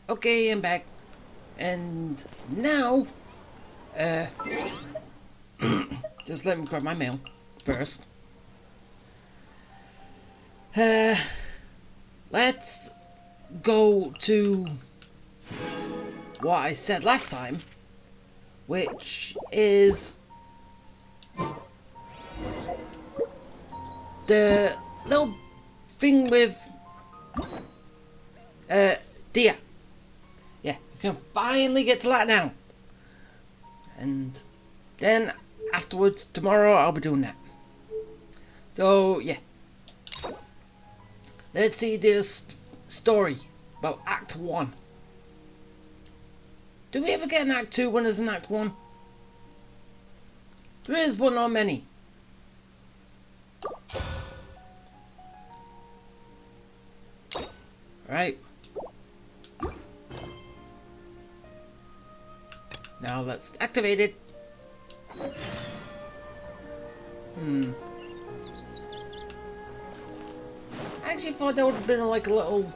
Okay, I'm back. And now, uh, just let me grab my mail first. Uh, let's go to what I said last time, which is the little thing with Dia. Yeah, we can finally get to that now. And then afterwards, tomorrow, I'll be doing that. So, yeah. Let's see this story. Well, Act 1. Do we ever get an Act 2 when there's an Act 1? There is, but not many. Right. Now let's activate it. I actually thought that would have been like a little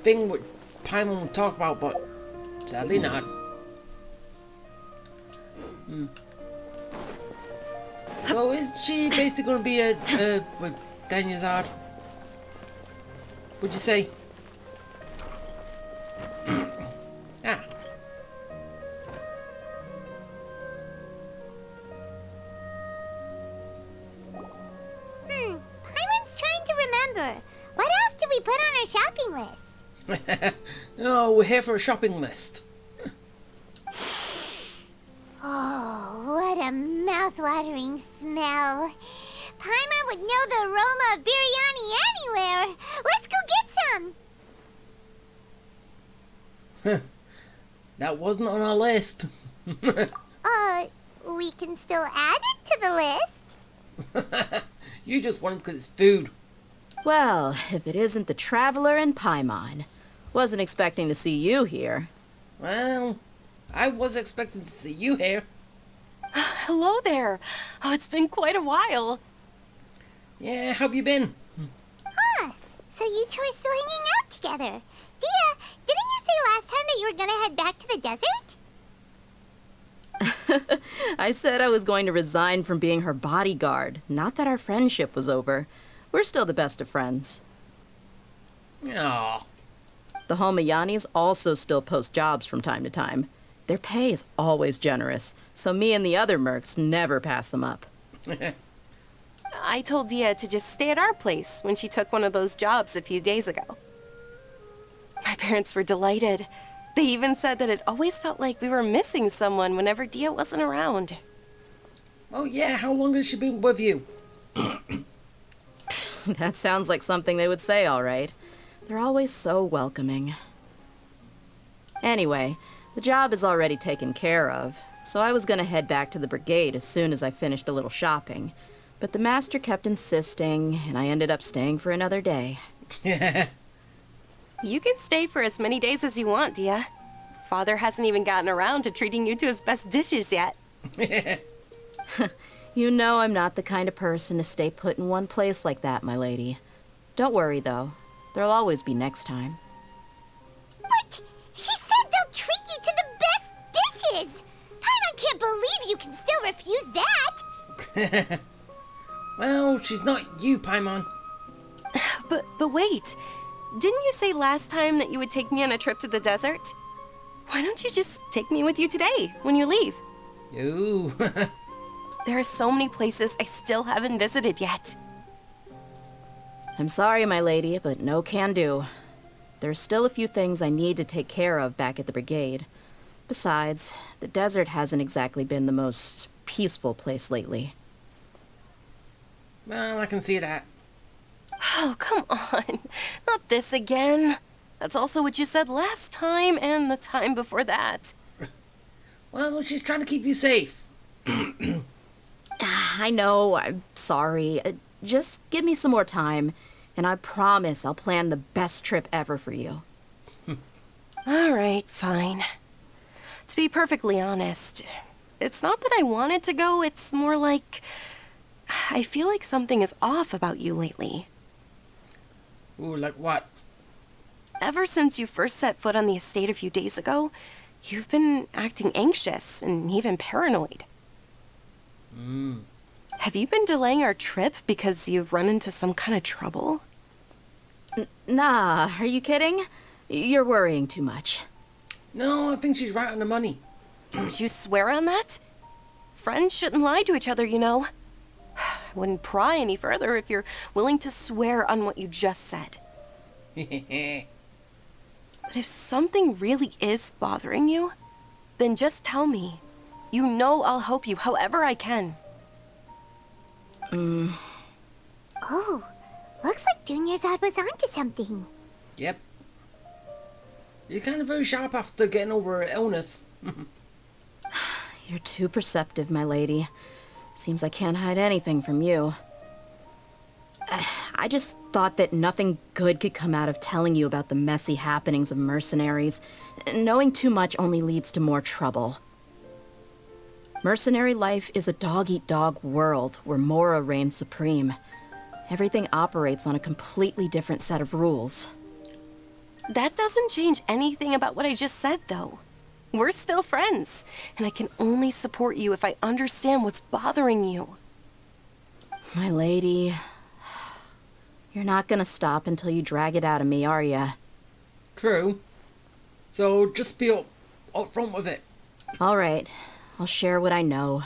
thing with Paimon would talk about, but sadly not. So is she basically going to be with Danyazard? Would you say? Ah. Paimon's trying to remember. What else did we put on our shopping list? No, we're here for a shopping list. Oh, what a mouth-watering smell. Paimon would know the aroma of biryani anywhere. Let's go get some. That wasn't on our list. We can still add it to the list. You just want it because it's food. Well, if it isn't the Traveler and Paimon. Wasn't expecting to see you here. Well, I was expecting to see you here. Hello there. Oh, it's been quite a while. Yeah, how have you been? So you two are still hanging out together. Dia, didn't you say last time that you were gonna head back to the desert? I said I was going to resign from being her bodyguard, not that our friendship was over. We're still the best of friends. Aw. The Homayanis also still post jobs from time to time. Their pay is always generous, so me and the other mercs never pass them up. I told Dia to just stay at our place when she took one of those jobs a few days ago. My parents were delighted. They even said that it always felt like we were missing someone whenever Dia wasn't around. Oh yeah, how long has she been with you? That sounds like something they would say, all right. They're always so welcoming. Anyway, the job is already taken care of, so I was gonna head back to the brigade as soon as I finished a little shopping. But the master kept insisting, and I ended up staying for another day. You can stay for as many days as you want, Dia. Father hasn't even gotten around to treating you to his best dishes yet. You know I'm not the kind of person to stay put in one place like that, my lady. Don't worry, though. There'll always be next time. But she said they'll treat you to the best dishes. Paimon can't believe you can still refuse that. Well, she's not you, Paimon. But wait. Didn't you say last time that you would take me on a trip to the desert? Why don't you just take me with you today, when you leave? Ooh. There are so many places I still haven't visited yet. I'm sorry, my lady, but no can do. There's still a few things I need to take care of back at the brigade. Besides, the desert hasn't exactly been the most peaceful place lately. Well, I can see that. Oh, come on. Not this again. That's also what you said last time and the time before that. Well, she's trying to keep you safe. I know, I'm sorry. Just give me some more time, and I promise I'll plan the best trip ever for you. All right, fine. To be perfectly honest, it's not that I wanted to go, it's more like I feel like something is off about you lately. Ooh, like what? ever since you first set foot on the estate a few days ago, you've been acting anxious and even paranoid. Have you been delaying our trip because you've run into some kind of trouble? Nah, are you kidding? You're worrying too much. No, I think she's right on the money. Would you swear on that? Friends shouldn't lie to each other, you know. I wouldn't pry any further if you're willing to swear on what you just said. But if something really is bothering you, then just tell me. You know I'll help you however I can. Oh, looks like Junior's was onto something. Yep. You're kind of very sharp after getting over her illness. You're too perceptive, my lady. Seems I can't hide anything from you. I just thought that nothing good could come out of telling you about the messy happenings of mercenaries. Knowing too much only leads to more trouble. Mercenary life is a dog-eat-dog world where Mora reigns supreme. Everything operates on a completely different set of rules. That doesn't change anything about what I just said, though. We're still friends, and I can only support you if I understand what's bothering you. My lady, you're not gonna stop until you drag it out of me, are ya? True. So just be up front with it. All right, I'll share what I know.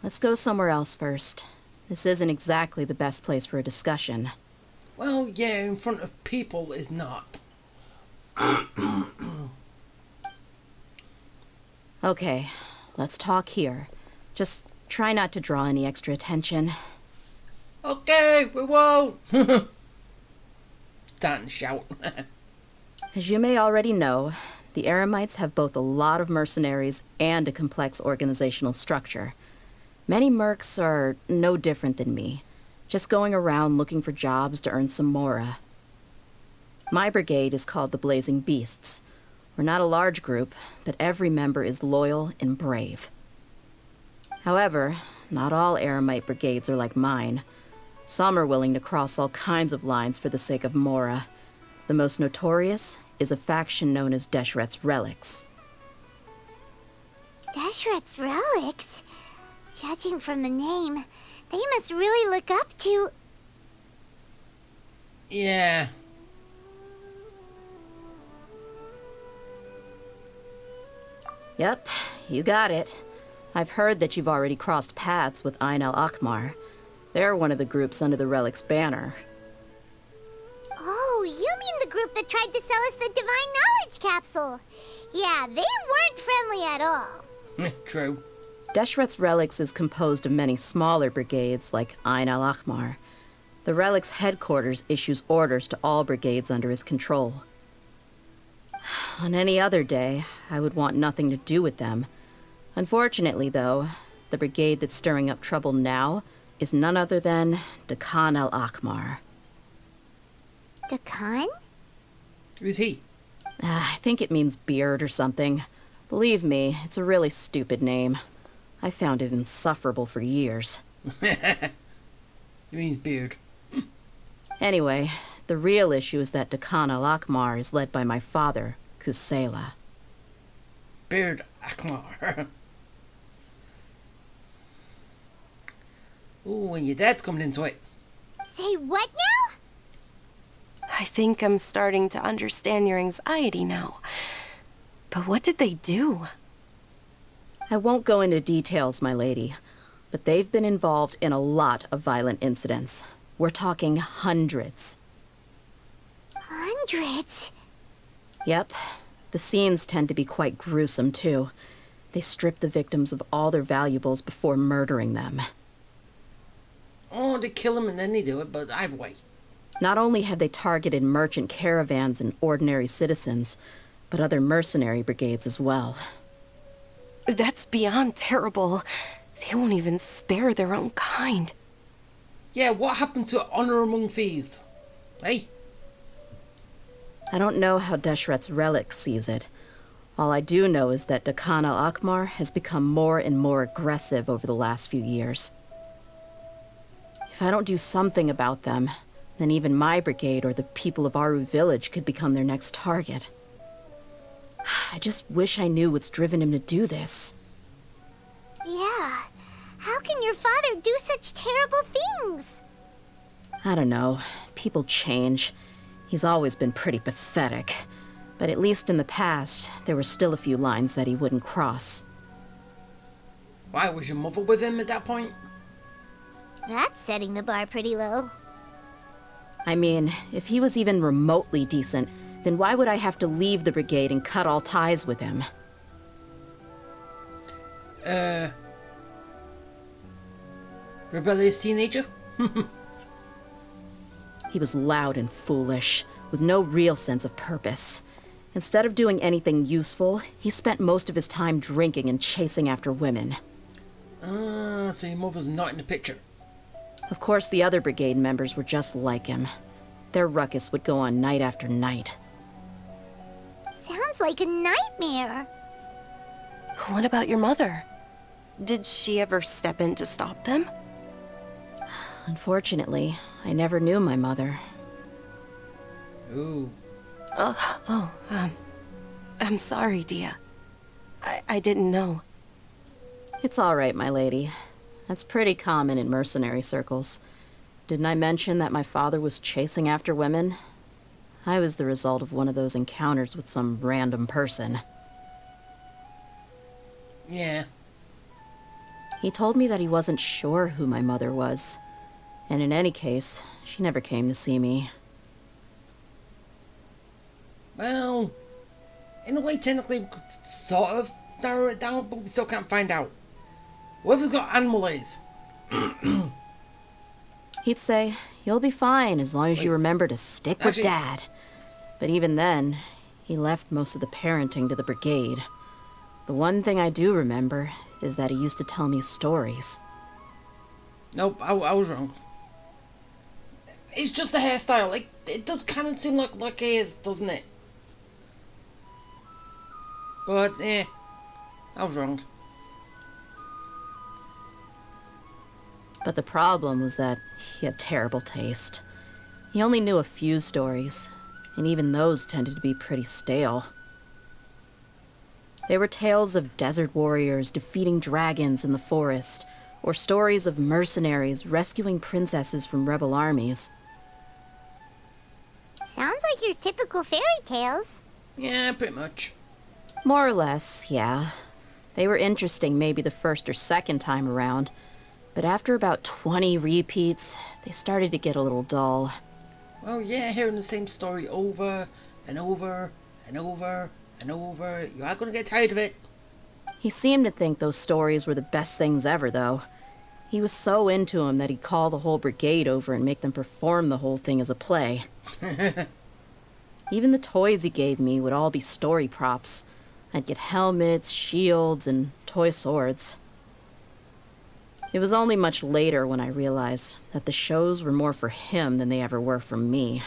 Let's go somewhere else first. This isn't exactly the best place for a discussion. Well, yeah, in front of people is not. Okay, let's talk here. Just try not to draw any extra attention. Okay, we won't. Starting to shout. As you may already know, the Eremites have both a lot of mercenaries and a complex organizational structure. Many mercs are no different than me, just going around looking for jobs to earn some mora. My brigade is called the Blazing Beasts. We're not a large group, but every member is loyal and brave. However, not all Eremite brigades are like mine. Some are willing to cross all kinds of lines for the sake of mora. The most notorious is a faction known as Deshret's Relics. Deshret's Relics? Judging from the name, they must really look up to... Yeah. Yep, you got it. I've heard that you've already crossed paths with Ain al-Akmar. They're one of the groups under the Relic's banner. Oh, you mean the group that tried to sell us the Divine Knowledge Capsule? Yeah, they weren't friendly at all. True. Deshret's Relics is composed of many smaller brigades like Ain al-Akmar. The Relic's headquarters issues orders to all brigades under his control. On any other day, I would want nothing to do with them. Unfortunately, though, the brigade that's stirring up trouble now is none other than Dakan al-Akmar. Dakan? Who's he? I think it means beard or something. Believe me, it's a really stupid name. I found it insufferable for years. It means beard. Anyway, the real issue is that Dakan al-Akmar is led by my father, Kusela. Beard Akmar. Ooh, and your dad's coming into it. Say what now? I think I'm starting to understand your anxiety now. But what did they do? I won't go into details, my lady, but they've been involved in a lot of violent incidents. We're talking hundreds. Hundreds? Yep. The scenes tend to be quite gruesome, too. They strip the victims of all their valuables before murdering them. Oh, they kill him and then they do it, but either way. Not only have they targeted merchant caravans and ordinary citizens, but other mercenary brigades as well. That's beyond terrible. They won't even spare their own kind. Yeah, what happened to honor among thieves? Hey? I don't know how Deshret's Relic sees it. All I do know is that Dakan al-Akmar has become more and more aggressive over the last few years. If I don't do something about them, then even my brigade or the people of Aru village could become their next target. I just wish I knew what's driven him to do this. Yeah. How can your father do such terrible things? I don't know. People change. He's always been pretty pathetic. But at least in the past, there were still a few lines that he wouldn't cross. Why, was your mother with him at that point? That's setting the bar pretty low. I mean, if he was even remotely decent, then why would I have to leave the brigade and cut all ties with him? Rebellious teenager? He was loud and foolish, with no real sense of purpose. Instead of doing anything useful, he spent most of his time drinking and chasing after women. So your mother's not in the picture. Of course, the other brigade members were just like him. Their ruckus would go on night after night. Sounds like a nightmare. What about your mother? Did she ever step in to stop them? Unfortunately, I never knew my mother. Ooh. I'm sorry, Dia. I didn't know. It's all right, my lady. That's pretty common in mercenary circles. Didn't I mention that my father was chasing after women? I was the result of one of those encounters with some random person. Yeah. He told me that he wasn't sure who my mother was. And in any case, she never came to see me. Well, in a way, technically, we could sort of narrow it down, but we still can't find out. Whoever's got animal ears. He'd say, "You'll be fine as long as you remember to stick with Actually- Dad." But even then, he left most of the parenting to the brigade. The one thing I do remember is that he used to tell me stories. Nope, I was wrong. It's just the hairstyle. Like, it does kind of seem like ears, doesn't it? But, I was wrong. But the problem was that he had terrible taste. He only knew a few stories, and even those tended to be pretty stale. They were tales of desert warriors defeating dragons in the forest, or stories of mercenaries rescuing princesses from rebel armies. Sounds like your typical fairy tales. Yeah, pretty much. More or less, yeah. They were interesting maybe the first or second time around, but after about 20 repeats, they started to get a little dull. Well, yeah, hearing the same story over and over and over and over, you are going to get tired of it. He seemed to think those stories were the best things ever, though. He was so into them that he'd call the whole brigade over and make them perform the whole thing as a play. Even the toys he gave me would all be story props. I'd get helmets, shields, and toy swords. It was only much later when I realized that the shows were more for him than they ever were for me.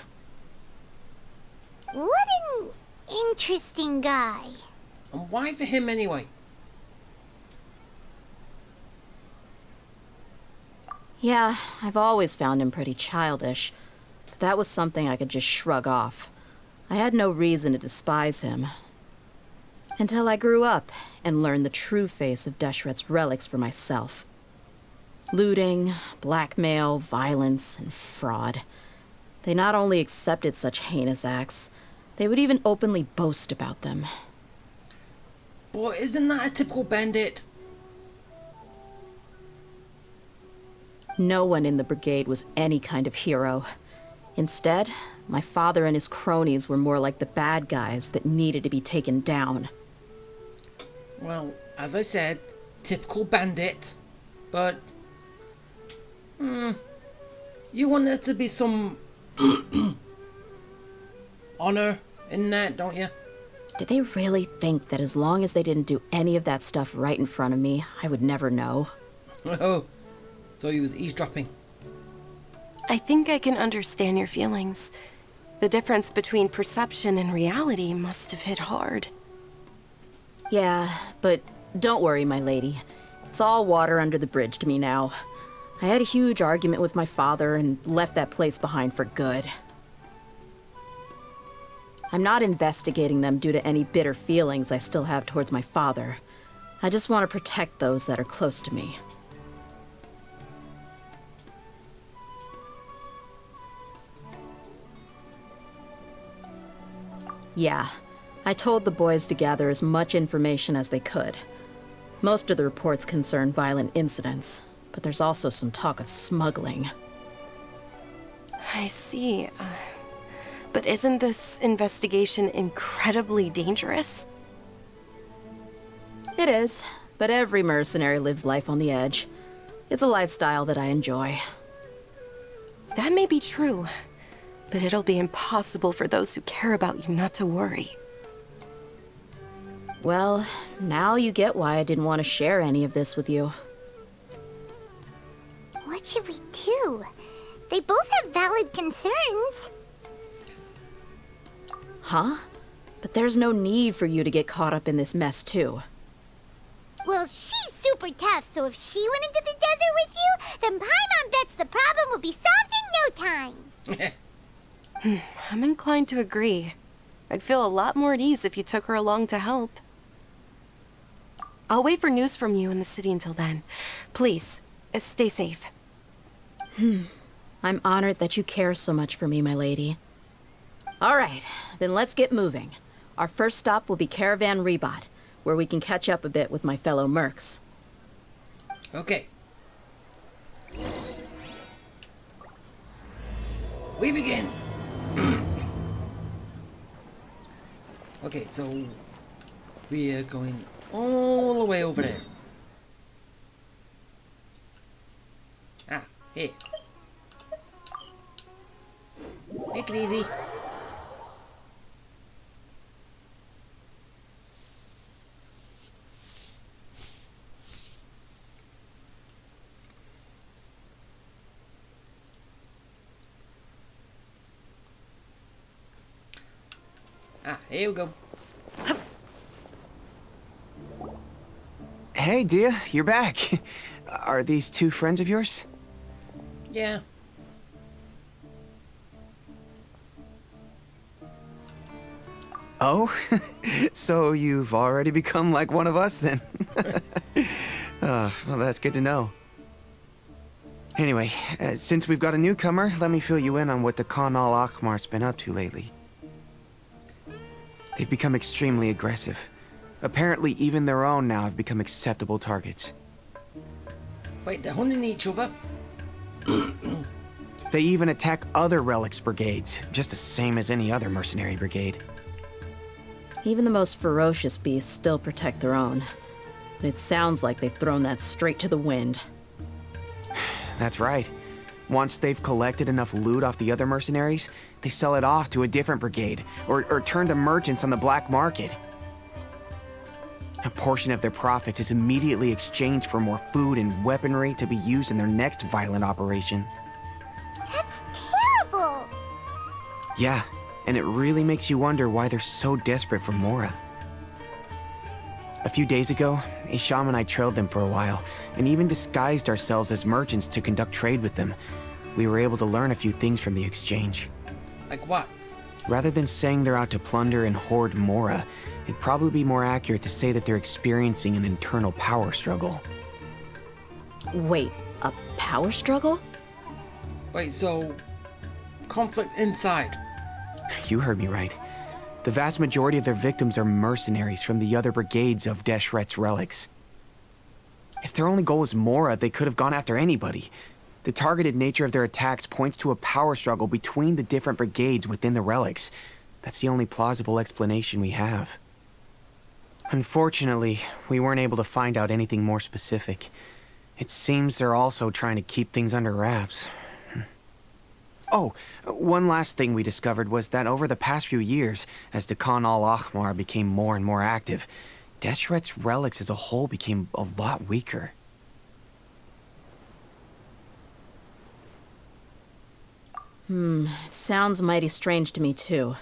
What an interesting guy. And why for him anyway? Yeah, I've always found him pretty childish. But that was something I could just shrug off. I had no reason to despise him. Until I grew up and learned the true face of Deshret's relics for myself. Looting, blackmail, violence, and fraud. They not only accepted such heinous acts, they would even openly boast about them. But isn't that a typical bandit? No one in the brigade was any kind of hero. Instead, my father and his cronies were more like the bad guys that needed to be taken down. Well, as I said, typical bandit. But, you want there to be some honor in that, don't you? Did they really think that as long as they didn't do any of that stuff right in front of me, I would never know? Oh, so he was eavesdropping. I think I can understand your feelings. The difference between perception and reality must have hit hard. Yeah, but don't worry, my lady. It's all water under the bridge to me now. I had a huge argument with my father and left that place behind for good. I'm not investigating them due to any bitter feelings I still have towards my father. I just want to protect those that are close to me. Yeah, I told the boys to gather as much information as they could. Most of the reports concern violent incidents, but there's also some talk of smuggling. I see. But isn't this investigation incredibly dangerous? It is, but every mercenary lives life on the edge. It's a lifestyle that I enjoy. That may be true, but it'll be impossible for those who care about you not to worry. Well, now you get why I didn't want to share any of this with you. What should we do? They both have valid concerns. Huh? But there's no need for you to get caught up in this mess, too. Well, she's super tough, so if she went into the desert with you, then Paimon bets the problem will be solved in no time. I'm inclined to agree. I'd feel a lot more at ease if you took her along to help. I'll wait for news from you in the city until then. Please, stay safe. I'm honored that you care so much for me, my lady. All right, then let's get moving. Our first stop will be Caravan Rebot, where we can catch up a bit with my fellow mercs. Okay. We begin. Okay, so we are going all the way over there. Ah, hey. Make it easy. Ah, here we go. Hey, Dia, you're back. Are these two friends of yours? Yeah. Oh, so you've already become like one of us then? Well, that's good to know. Anyway, since we've got a newcomer, let me fill you in on what the Khan al-Ahmar's been up to lately. They've become extremely aggressive. Apparently, even their own now have become acceptable targets. Wait, they're hunting each other? They even attack other relics brigades, just the same as any other mercenary brigade. Even the most ferocious beasts still protect their own. And it sounds like they've thrown that straight to the wind. That's right. Once they've collected enough loot off the other mercenaries, they sell it off to a different brigade, or turn to merchants on the black market. A portion of their profits is immediately exchanged for more food and weaponry to be used in their next violent operation. That's terrible. Yeah, and it really makes you wonder why they're so desperate for Mora. A few days ago, Isham and I trailed them for a while, and even disguised ourselves as merchants to conduct trade with them. We were able to learn a few things from the exchange. Like what? Rather than saying they're out to plunder and hoard Mora, it'd probably be more accurate to say that they're experiencing an internal power struggle. Wait, a power struggle? Wait, so conflict inside? You heard me right. The vast majority of their victims are mercenaries from the other brigades of Deshret's relics. If their only goal was Mora, they could have gone after anybody. The targeted nature of their attacks points to a power struggle between the different brigades within the relics. That's the only plausible explanation we have. Unfortunately, we weren't able to find out anything more specific. It seems they're also trying to keep things under wraps. Oh, one last thing we discovered was that over the past few years, as the Khan al-Ahmar became more and more active, Deshret's relics as a whole became a lot weaker. It sounds mighty strange to me, too.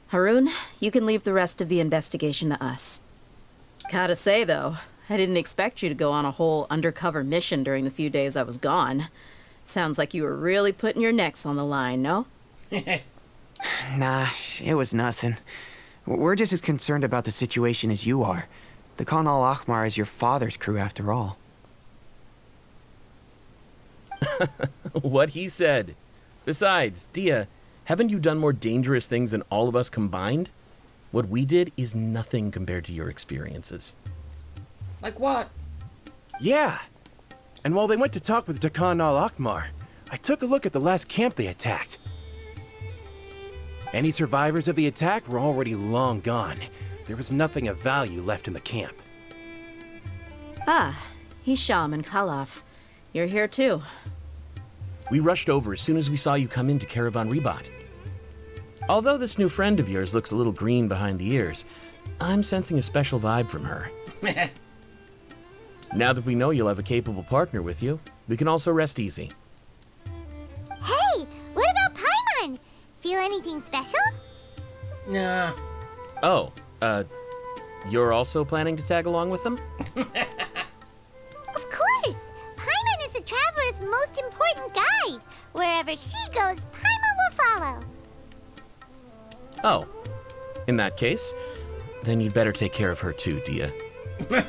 Harun, you can leave the rest of the investigation to us. Gotta say, though, I didn't expect you to go on a whole undercover mission during the few days I was gone. Sounds like you were really putting your necks on the line, no? Nah, it was nothing. We're just as concerned about the situation as you are. The Khan al-Ahmar is your father's crew after all. What he said. Besides, Dia, haven't you done more dangerous things than all of us combined? What we did is nothing compared to your experiences. Like what? Yeah. And while they went to talk with Khan al-Ahmar, I took a look at the last camp they attacked. Any survivors of the attack were already long gone. There was nothing of value left in the camp. Ah, Hisham and Khalaf. You're here too. We rushed over as soon as we saw you come into Caravan Ribat. Although this new friend of yours looks a little green behind the ears, I'm sensing a special vibe from her. Now that we know you'll have a capable partner with you, we can also rest easy. Hey, what about Paimon? Feel anything special? Nah. Oh, you're also planning to tag along with them? Of course! Paimon is the traveler's most important guide. Wherever she goes, Paimon will follow. Oh, in that case, then you'd better take care of her too, Dia. Don't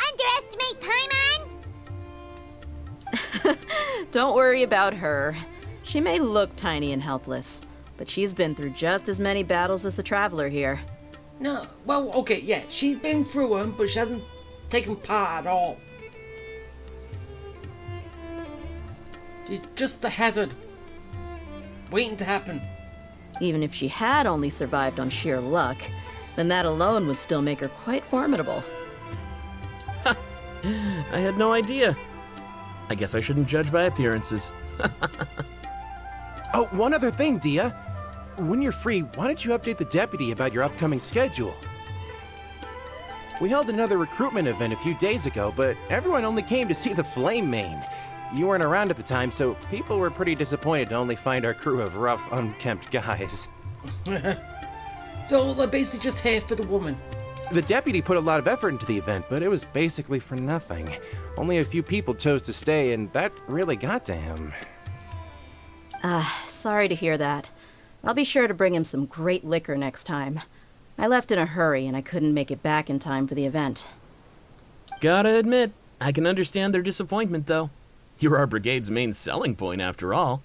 underestimate Paimon! Don't worry about her. She may look tiny and helpless, but she's been through just as many battles as the traveler here. No, well, okay, yeah, she's been through them, but she hasn't taken part at all. She's just a hazard, waiting to happen. Even if she had only survived on sheer luck, then that alone would still make her quite formidable. I had no idea. I guess I shouldn't judge by appearances. Oh, one other thing, Dia. When you're free, why don't you update the deputy about your upcoming schedule? We held another recruitment event a few days ago, but everyone only came to see the Flame Main. You weren't around at the time, so people were pretty disappointed to only find our crew of rough, unkempt guys. So they're basically just here for the woman. The deputy put a lot of effort into the event, but it was basically for nothing. Only a few people chose to stay, and that really got to him. Sorry to hear that. I'll be sure to bring him some great liquor next time. I left in a hurry and I couldn't make it back in time for the event. Gotta admit, I can understand their disappointment, though. You're our brigade's main selling point, after all.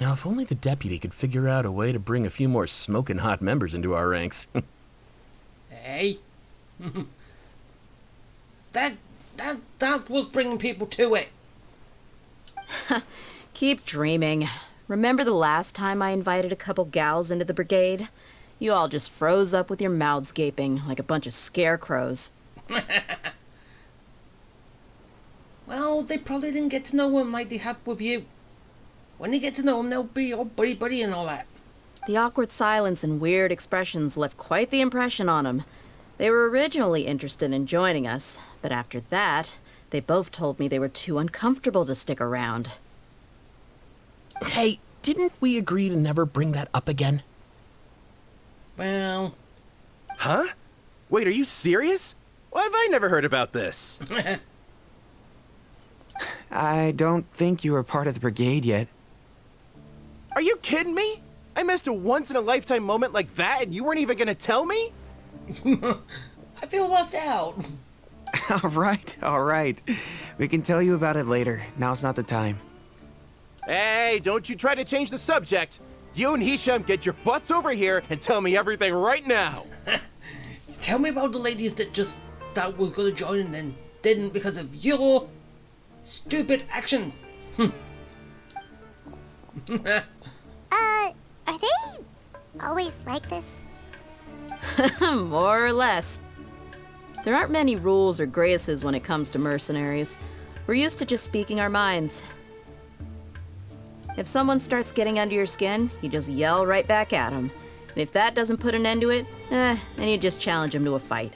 Now, if only the deputy could figure out a way to bring a few more smoking hot members into our ranks. Hey. that was bringing people to it. Keep dreaming. Remember the last time I invited a couple gals into the brigade? You all just froze up with your mouths gaping like a bunch of scarecrows. Well, they probably didn't get to know him like they have with you. When they get to know him, they'll be all buddy-buddy and all that. The awkward silence and weird expressions left quite the impression on them. They were originally interested in joining us, but after that, they both told me they were too uncomfortable to stick around. Hey, didn't we agree to never bring that up again? Well... Huh? Wait, are you serious? Why have I never heard about this? I don't think you were part of the brigade yet. Are you kidding me? I missed a once-in-a-lifetime moment like that and you weren't even gonna tell me? I feel left out. All right. We can tell you about it later. Now's not the time. Hey, don't you try to change the subject. You and Hisham get your butts over here and tell me everything right now. Tell me about the ladies that just thought we were going to join and then didn't because of your stupid actions. Are they always like this? More or less. There aren't many rules or graces when it comes to mercenaries. We're used to just speaking our minds. If someone starts getting under your skin, you just yell right back at them. And if that doesn't put an end to it, then you just challenge them to a fight.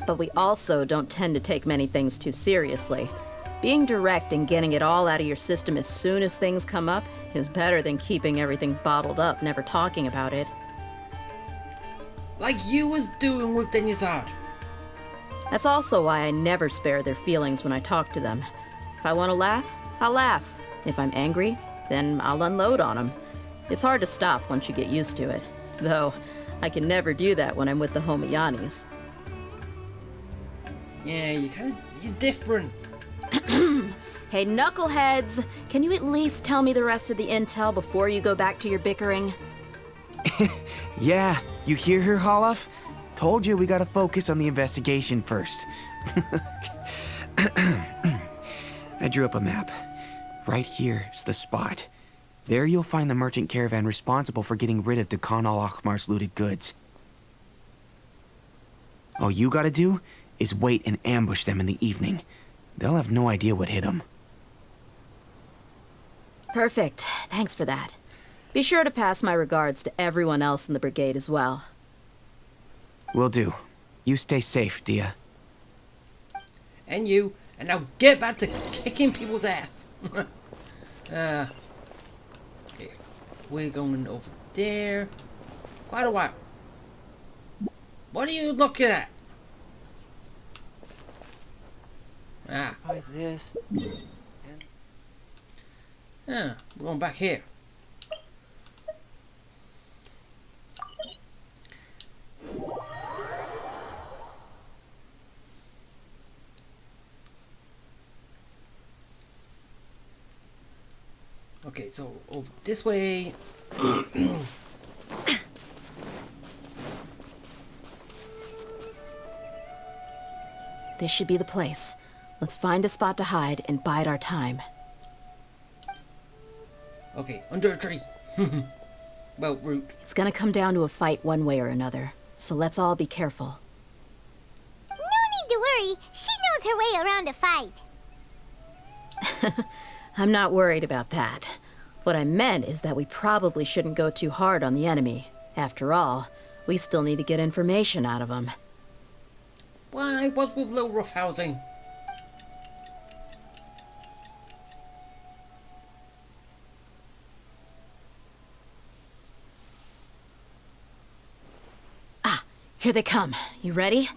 But we also don't tend to take many things too seriously. Being direct and getting it all out of your system as soon as things come up is better than keeping everything bottled up, never talking about it. Like you was doing with Denyazad. That's also why I never spare their feelings when I talk to them. If I want to laugh, I'll laugh. If I'm angry, then I'll unload on them. It's hard to stop once you get used to it. Though, I can never do that when I'm with the Homiyanis. Yeah, you're different. Hey, knuckleheads! Can you at least tell me the rest of the intel before you go back to your bickering? Yeah, you hear her, Holloff? Told you we gotta focus on the investigation first. I drew up a map. Right here is the spot. There you'll find the merchant caravan responsible for getting rid of Khan al-Akhmar's looted goods. All you gotta do is wait and ambush them in the evening. They'll have no idea what hit them. Perfect. Thanks for that. Be sure to pass my regards to everyone else in the brigade as well. Will do. You stay safe, Dia. And you. And now get back to kicking people's ass. Okay. We're going over there. Quite a while. What are you looking at? Ah. By this. Ah, we're going back here. Okay, so over this way. This should be the place. Let's find a spot to hide and bide our time. Okay, under a tree. Well, root. It's gonna come down to a fight one way or another, so let's all be careful. No need to worry. She knows her way around a fight. I'm not worried about that. What I meant is that we probably shouldn't go too hard on the enemy. After all, we still need to get information out of them. Why? What's with little roughhousing? Here they come. You ready?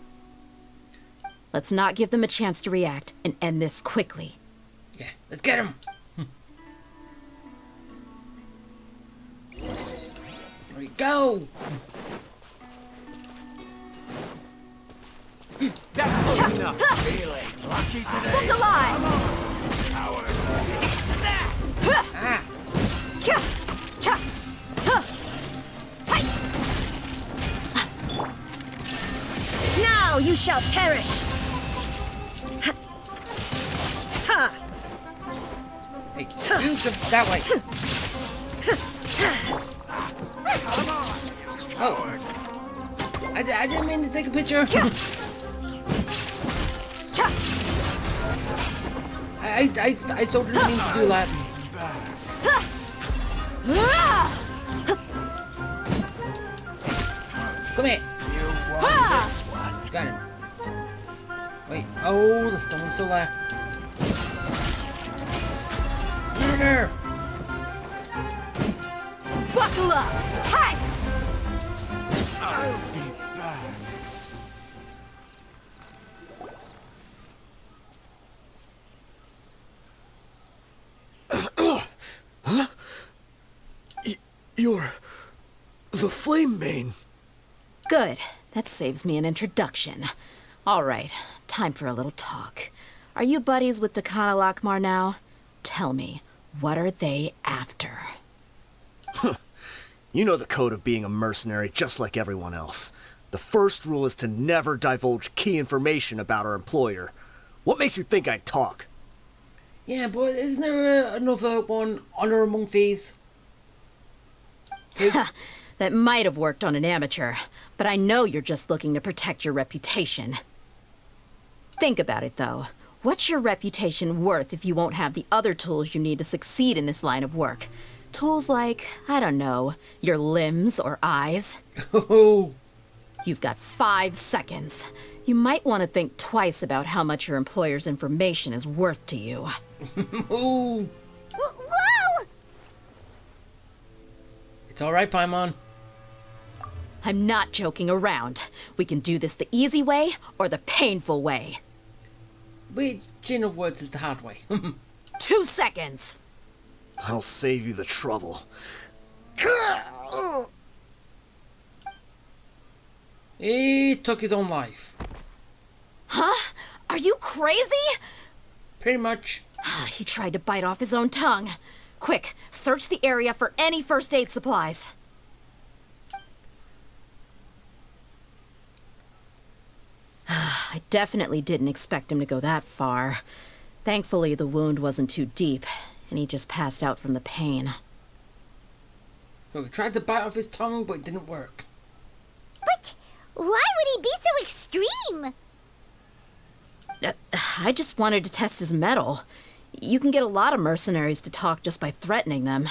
Let's not give them a chance to react and end this quickly. Yeah, let's get him. There we go. That's close enough. Feeling lucky today. Look alive! Ah. Now you shall perish! Hey, you come that way. Oh. I didn't mean to take a picture. I so didn't mean to do that. Come here. This one. Got it. Wait. Oh, the stone's still there. Murder! Buckle up! Hi! I'll be back. Huh? You're the Flame Mane. Good. That saves me an introduction. All right, time for a little talk. Are you buddies with Khan al-Akhmar now? Tell me, what are they after? You know the code of being a mercenary just like everyone else. The first rule is to never divulge key information about our employer. What makes you think I'd talk? Yeah, but isn't there another one, Honor Among Thieves? That might have worked on an amateur, but I know you're just looking to protect your reputation. Think about it, though. What's your reputation worth if you won't have the other tools you need to succeed in this line of work? Tools like, I don't know, your limbs or eyes? Oh. You've got 5 seconds. You might want to think twice about how much your employer's information is worth to you. Ooh. Whoa! It's alright, Paimon. I'm not joking around. We can do this the easy way or the painful way. Which, in other words, is the hard way. 2 seconds. I'll save you the trouble. He took his own life. Huh? Are you crazy? Pretty much. He tried to bite off his own tongue. Quick, search the area for any first aid supplies. I definitely didn't expect him to go that far. Thankfully, the wound wasn't too deep, and he just passed out from the pain. So he tried to bite off his tongue, but it didn't work. But why would he be so extreme? I just wanted to test his mettle. You can get a lot of mercenaries to talk just by threatening them.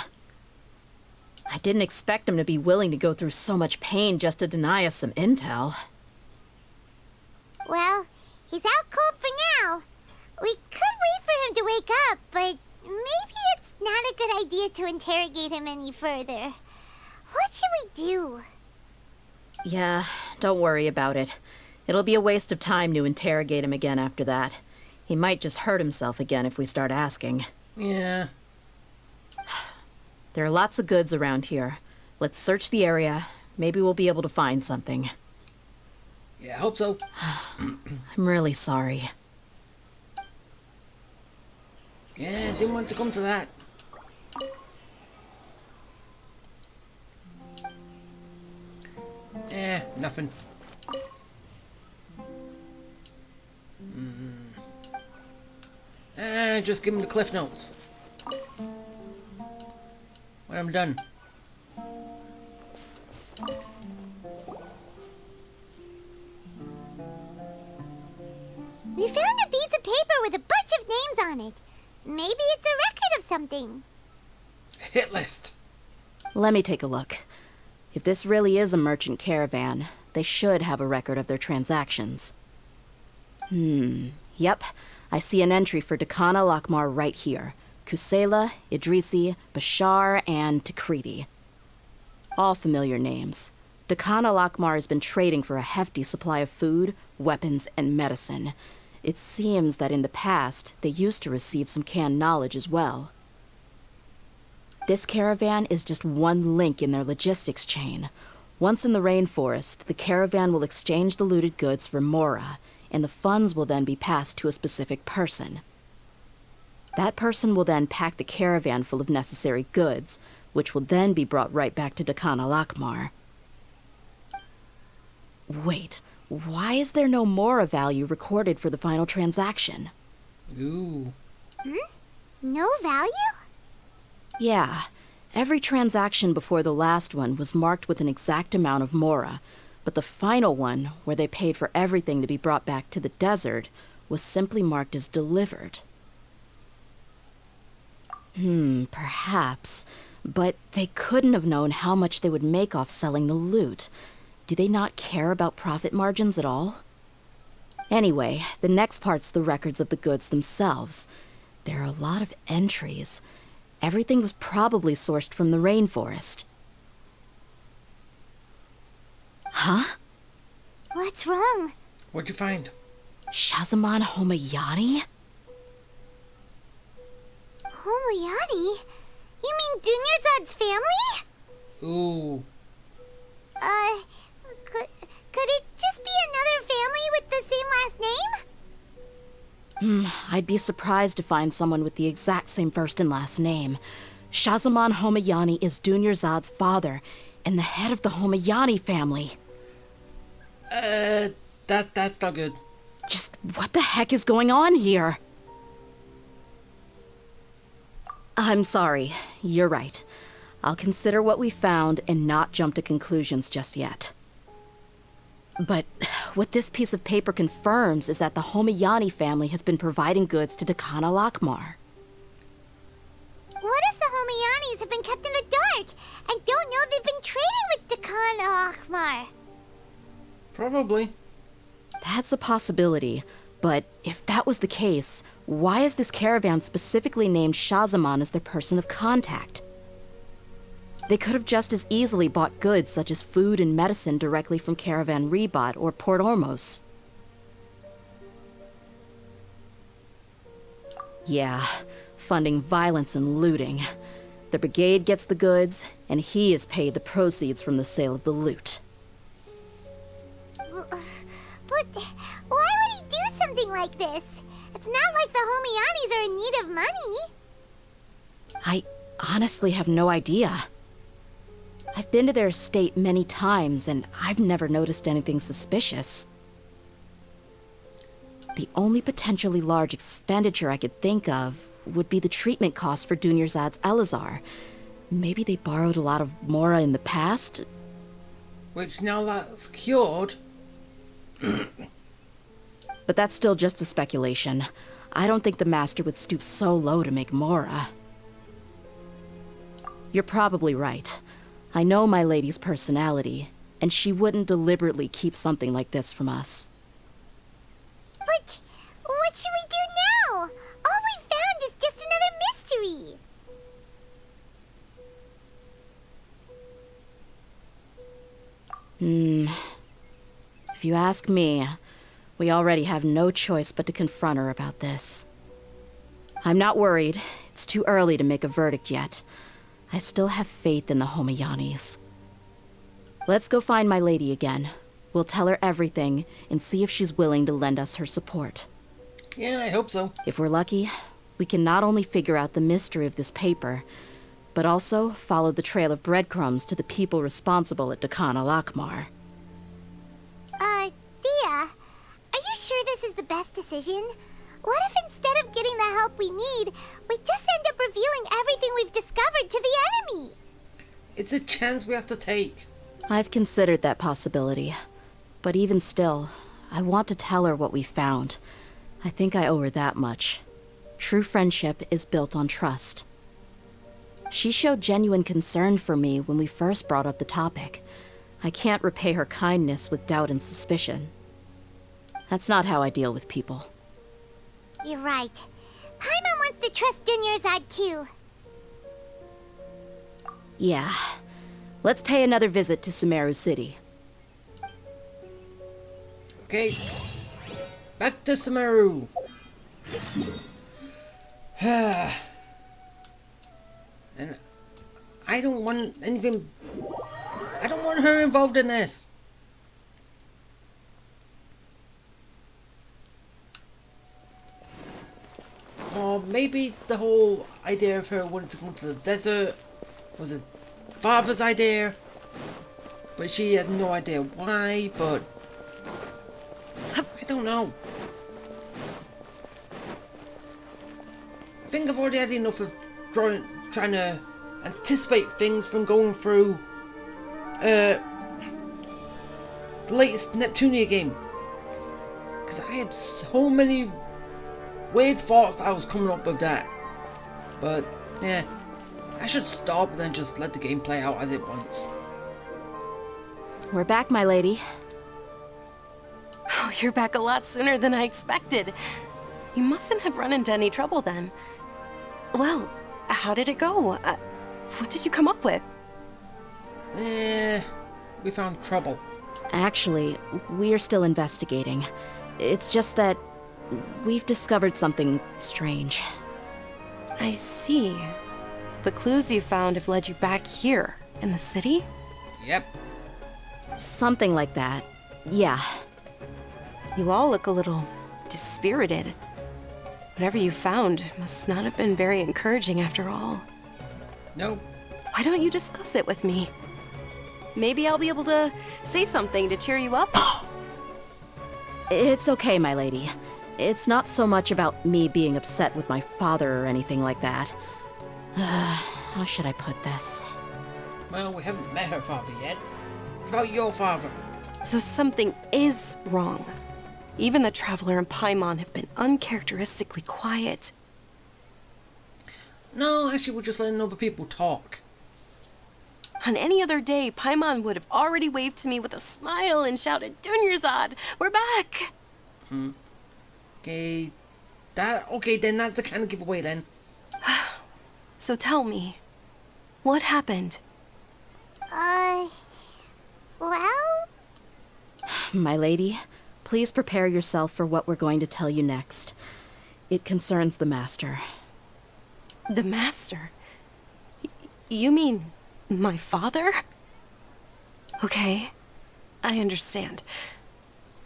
I didn't expect him to be willing to go through so much pain just to deny us some intel. Well, he's out cold for now. We could wait for him to wake up, but maybe it's not a good idea to interrogate him any further. What should we do? Yeah, don't worry about it. It'll be a waste of time to interrogate him again after that. He might just hurt himself again if we start asking. Yeah. There are lots of goods around here. Let's search the area. Maybe we'll be able to find something. Yeah, I hope so. I'm really sorry. Yeah, didn't want to come to that. Nothing. Just give him the cliff notes. When I'm done. We found a piece of paper with a bunch of names on it. Maybe it's a record of something. Hit list. Let me take a look. If this really is a merchant caravan, they should have a record of their transactions. Yep. I see an entry for Dakana Lakmar right here. Kusela, Idrisi, Bashar, and Takriti. All familiar names. Dakana Lakmar has been trading for a hefty supply of food, weapons, and medicine. It seems that in the past, they used to receive some canned knowledge as well. This caravan is just one link in their logistics chain. Once in the rainforest, the caravan will exchange the looted goods for Mora, and the funds will then be passed to a specific person. That person will then pack the caravan full of necessary goods, which will then be brought right back to Dakana Lakmar. Wait, why is there no Mora value recorded for the final transaction? Ooh. No value? Yeah, every transaction before the last one was marked with an exact amount of Mora, but the final one, where they paid for everything to be brought back to the desert, was simply marked as delivered. Perhaps. But they couldn't have known how much they would make off selling the loot. Do they not care about profit margins at all? Anyway, the next part's the records of the goods themselves. There are a lot of entries. Everything was probably sourced from the rainforest. Huh? What's wrong? What'd you find? Shazamon Homayani? Homayani? You mean Dunyarzad's family? Ooh. Could it just be another family with the same last name? I'd be surprised to find someone with the exact same first and last name. Shazamon Homayani is Dunyarzad's father, and the head of the Homayani family. That's not good. Just what the heck is going on here? I'm sorry. You're right. I'll consider what we found and not jump to conclusions just yet. But what this piece of paper confirms is that the Homayani family has been providing goods to Dakana Lakmar. What if the Homayanis have been kept in the dark and don't know they've been trading with Dakana Lakmar? Probably. That's a possibility, but if that was the case, why is this caravan specifically named Shazamon as their person of contact? They could have just as easily bought goods such as food and medicine directly from Caravan Rebot or Port Ormos. Yeah, funding violence and looting. The brigade gets the goods, and he is paid the proceeds from the sale of the loot. But why would he do something like this? It's not like the Homianis are in need of money. I honestly have no idea. I've been to their estate many times, and I've never noticed anything suspicious. The only potentially large expenditure I could think of would be the treatment costs for Dunyarzad's Elazar. Maybe they borrowed a lot of Mora in the past? Which now that's cured. But that's still just a speculation. I don't think the Master would stoop so low to make Mora. You're probably right. I know my lady's personality, and she wouldn't deliberately keep something like this from us. But what should we do now? All we found is just another mystery. If you ask me, we already have no choice but to confront her about this. I'm not worried. It's too early to make a verdict yet. I still have faith in the Homiyanis. Let's go find my lady again. We'll tell her everything and see if she's willing to lend us her support. Yeah, I hope so. If we're lucky, we can not only figure out the mystery of this paper, but also follow the trail of breadcrumbs to the people responsible at Dakan al-Akmar. Dia, are you sure this is the best decision? What if instead of getting the help we need, we just end up revealing everything we've discovered to the enemy? It's a chance we have to take. I've considered that possibility. But even still, I want to tell her what we found. I think I owe her that much. True friendship is built on trust. She showed genuine concern for me when we first brought up the topic. I can't repay her kindness with doubt and suspicion. That's not how I deal with people. You're right. Paimon wants to trust Dunyarzad too. Yeah. Let's pay another visit to Sumeru City. Okay. Back to Sumeru. And I don't want anything... I don't want her involved in this. Or maybe the whole idea of her wanting to come to the desert was a father's idea, but she had no idea why, but I don't know. I think I've already had enough of trying to anticipate things from going through the latest Neptunia game. Because I had so many weird thoughts that I was coming up with that. But, yeah. I should stop and then just let the game play out as it wants. We're back, my lady. Oh, you're back a lot sooner than I expected. You mustn't have run into any trouble then. Well, how did it go? What did you come up with? We found trouble. Actually, we're still investigating. It's just that we've discovered something strange. I see. The clues you found have led you back here, in the city? Yep. Something like that. Yeah. You all look a little dispirited. Whatever you found must not have been very encouraging after all. Nope. Why don't you discuss it with me? Maybe I'll be able to say something to cheer you up. It's okay, my lady. It's not so much about me being upset with my father or anything like that. How should I put this? Well, we haven't met her father yet. It's about your father. So something is wrong. Even the Traveler and Paimon have been uncharacteristically quiet. No, actually, we're just letting other people talk. On any other day, Paimon would have already waved to me with a smile and shouted, Dunyarzad, we're back! Okay, then that's the kind of giveaway then. So tell me, what happened? Well? My lady, please prepare yourself for what we're going to tell you next. It concerns the Master. The Master? You mean my father? Okay, I understand.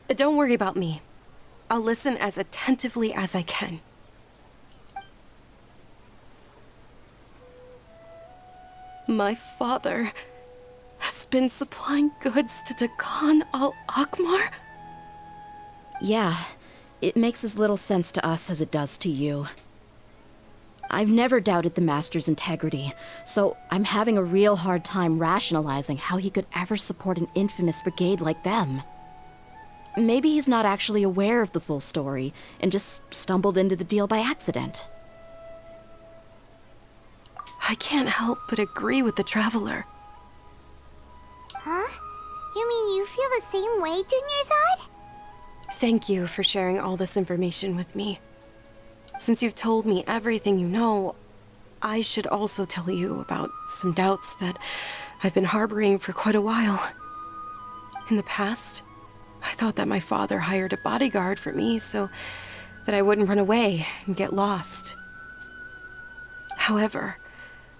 Don't worry about me. I'll listen as attentively as I can. My father has been supplying goods to Dakan al-Akmar? Yeah, it makes as little sense to us as it does to you. I've never doubted the Master's integrity, so I'm having a real hard time rationalizing how he could ever support an infamous brigade like them. Maybe he's not actually aware of the full story and just stumbled into the deal by accident. I can't help but agree with the Traveler. Huh? You mean you feel the same way, Dunyarzad? Thank you for sharing all this information with me. Since you've told me everything you know, I should also tell you about some doubts that I've been harboring for quite a while. In the past, I thought that my father hired a bodyguard for me so that I wouldn't run away and get lost. However,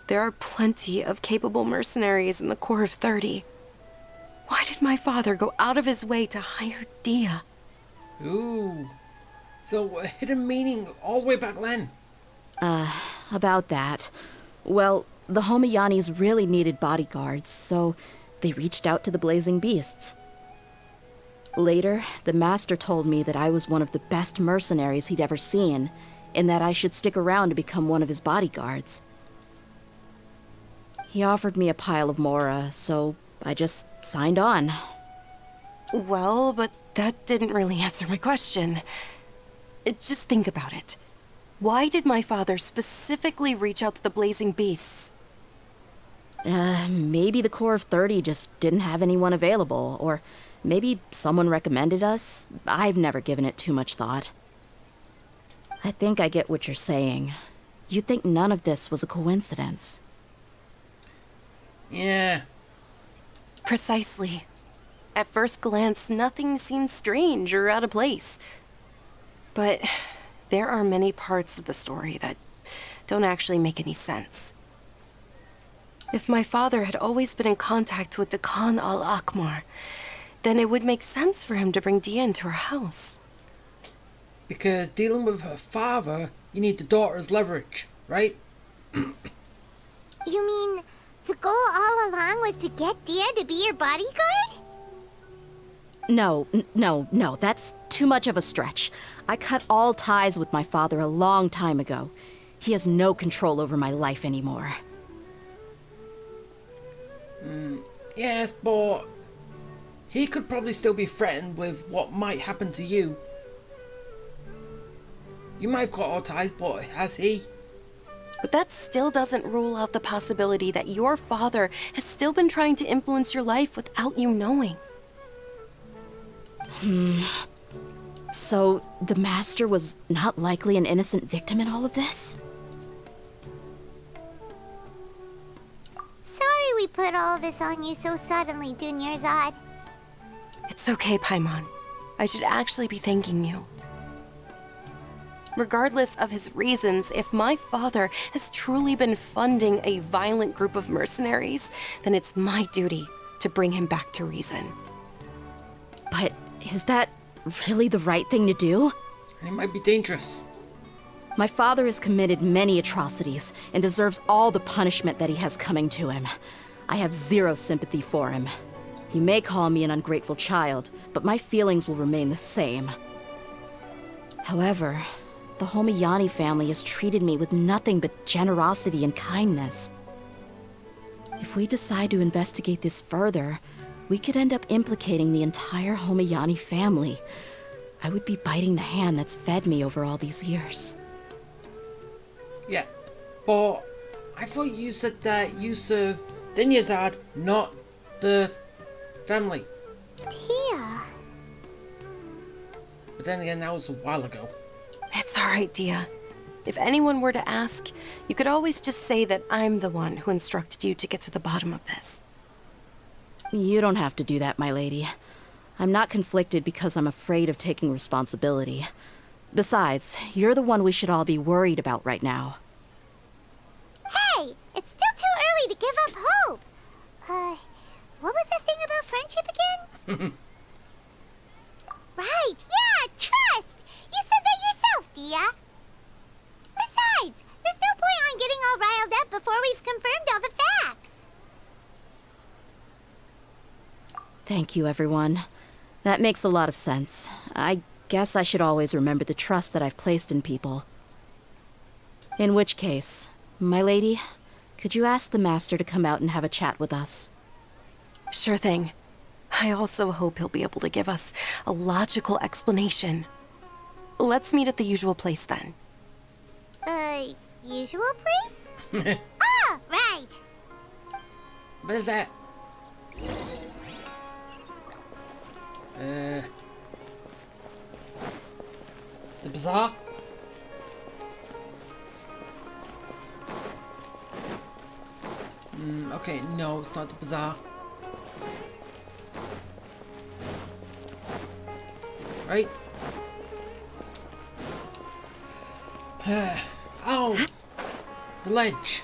there are plenty of capable mercenaries in the Corps of 30. Why did my father go out of his way to hire Dia? Ooh. So, a hidden meaning all the way back then. About that. Well, the Homayanis really needed bodyguards, so they reached out to the Blazing Beasts. Later, the Master told me that I was one of the best mercenaries he'd ever seen, and that I should stick around to become one of his bodyguards. He offered me a pile of Mora, so I just signed on. Well, but that didn't really answer my question. Just think about it. Why did my father specifically reach out to the Blazing Beasts? Maybe the Corps of 30 just didn't have anyone available, or maybe someone recommended us. I've never given it too much thought. I think I get what you're saying. You'd think none of this was a coincidence. Yeah. Precisely. At first glance, nothing seems strange or out of place. But there are many parts of the story that don't actually make any sense. If my father had always been in contact with Dakan al-Akmar, then it would make sense for him to bring Dia into our house. Because dealing with her father, you need the daughter's leverage, right? You mean the goal all along was to get Dia to be your bodyguard? No, that's too much of a stretch. I cut all ties with my father a long time ago. He has no control over my life anymore. Yes, but he could probably still be threatened with what might happen to you. You might have cut all ties, but has he? But that still doesn't rule out the possibility that your father has still been trying to influence your life without you knowing. So, the Master was not likely an innocent victim in all of this? Sorry we put all this on you so suddenly, Dunyarzad. It's okay, Paimon. I should actually be thanking you. Regardless of his reasons, if my father has truly been funding a violent group of mercenaries, then it's my duty to bring him back to reason. But is that really the right thing to do? And it might be dangerous. My father has committed many atrocities and deserves all the punishment that he has coming to him. I have zero sympathy for him. You may call me an ungrateful child, but my feelings will remain the same. However, the Homayani family has treated me with nothing but generosity and kindness. If we decide to investigate this further, we could end up implicating the entire Homayani family. I would be biting the hand that's fed me over all these years. Yeah, but I thought you said that you serve Dunyarzad, not the family. Dia. But then again, that was a while ago. It's all right, Dia. If anyone were to ask, you could always just say that I'm the one who instructed you to get to the bottom of this. You don't have to do that, my lady. I'm not conflicted because I'm afraid of taking responsibility. Besides, you're the one we should all be worried about right now. Hey, it's still too early to give up hope. What was the thing about friendship again? Right, yeah, trust! You said that yourself, Dia. Besides, there's no point on getting all riled up before we've confirmed all the facts. Thank you, everyone. That makes a lot of sense. I guess I should always remember the trust that I've placed in people. In which case, my lady, could you ask the master to come out and have a chat with us? Sure thing. I also hope he'll be able to give us a logical explanation. Let's meet at the usual place then. Usual place? Ah, right. What is that? The bazaar? Okay, no, it's not the bazaar. Right? Oh! The ledge.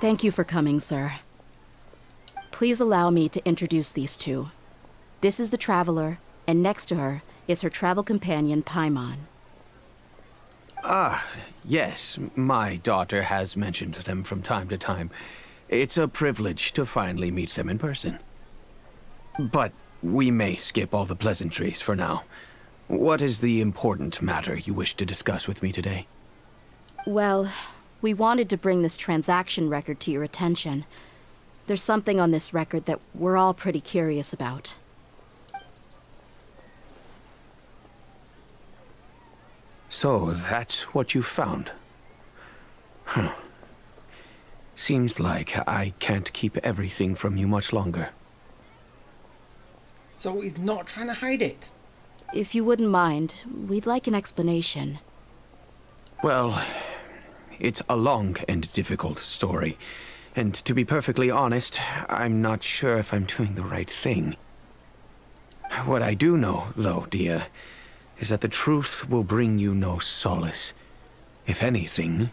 Thank you for coming, sir. Please allow me to introduce these two. This is the Traveler, and next to her is her travel companion, Paimon. Ah, yes, my daughter has mentioned them from time to time. It's a privilege to finally meet them in person. But we may skip all the pleasantries for now. What is the important matter you wish to discuss with me today? Well, we wanted to bring this transaction record to your attention. There's something on this record that we're all pretty curious about. So, that's what you found? Huh. Seems like I can't keep everything from you much longer. So he's not trying to hide it. If you wouldn't mind, we'd like an explanation. Well, it's a long and difficult story. And to be perfectly honest, I'm not sure if I'm doing the right thing. What I do know, though, Dia, is that the truth will bring you no solace. If anything,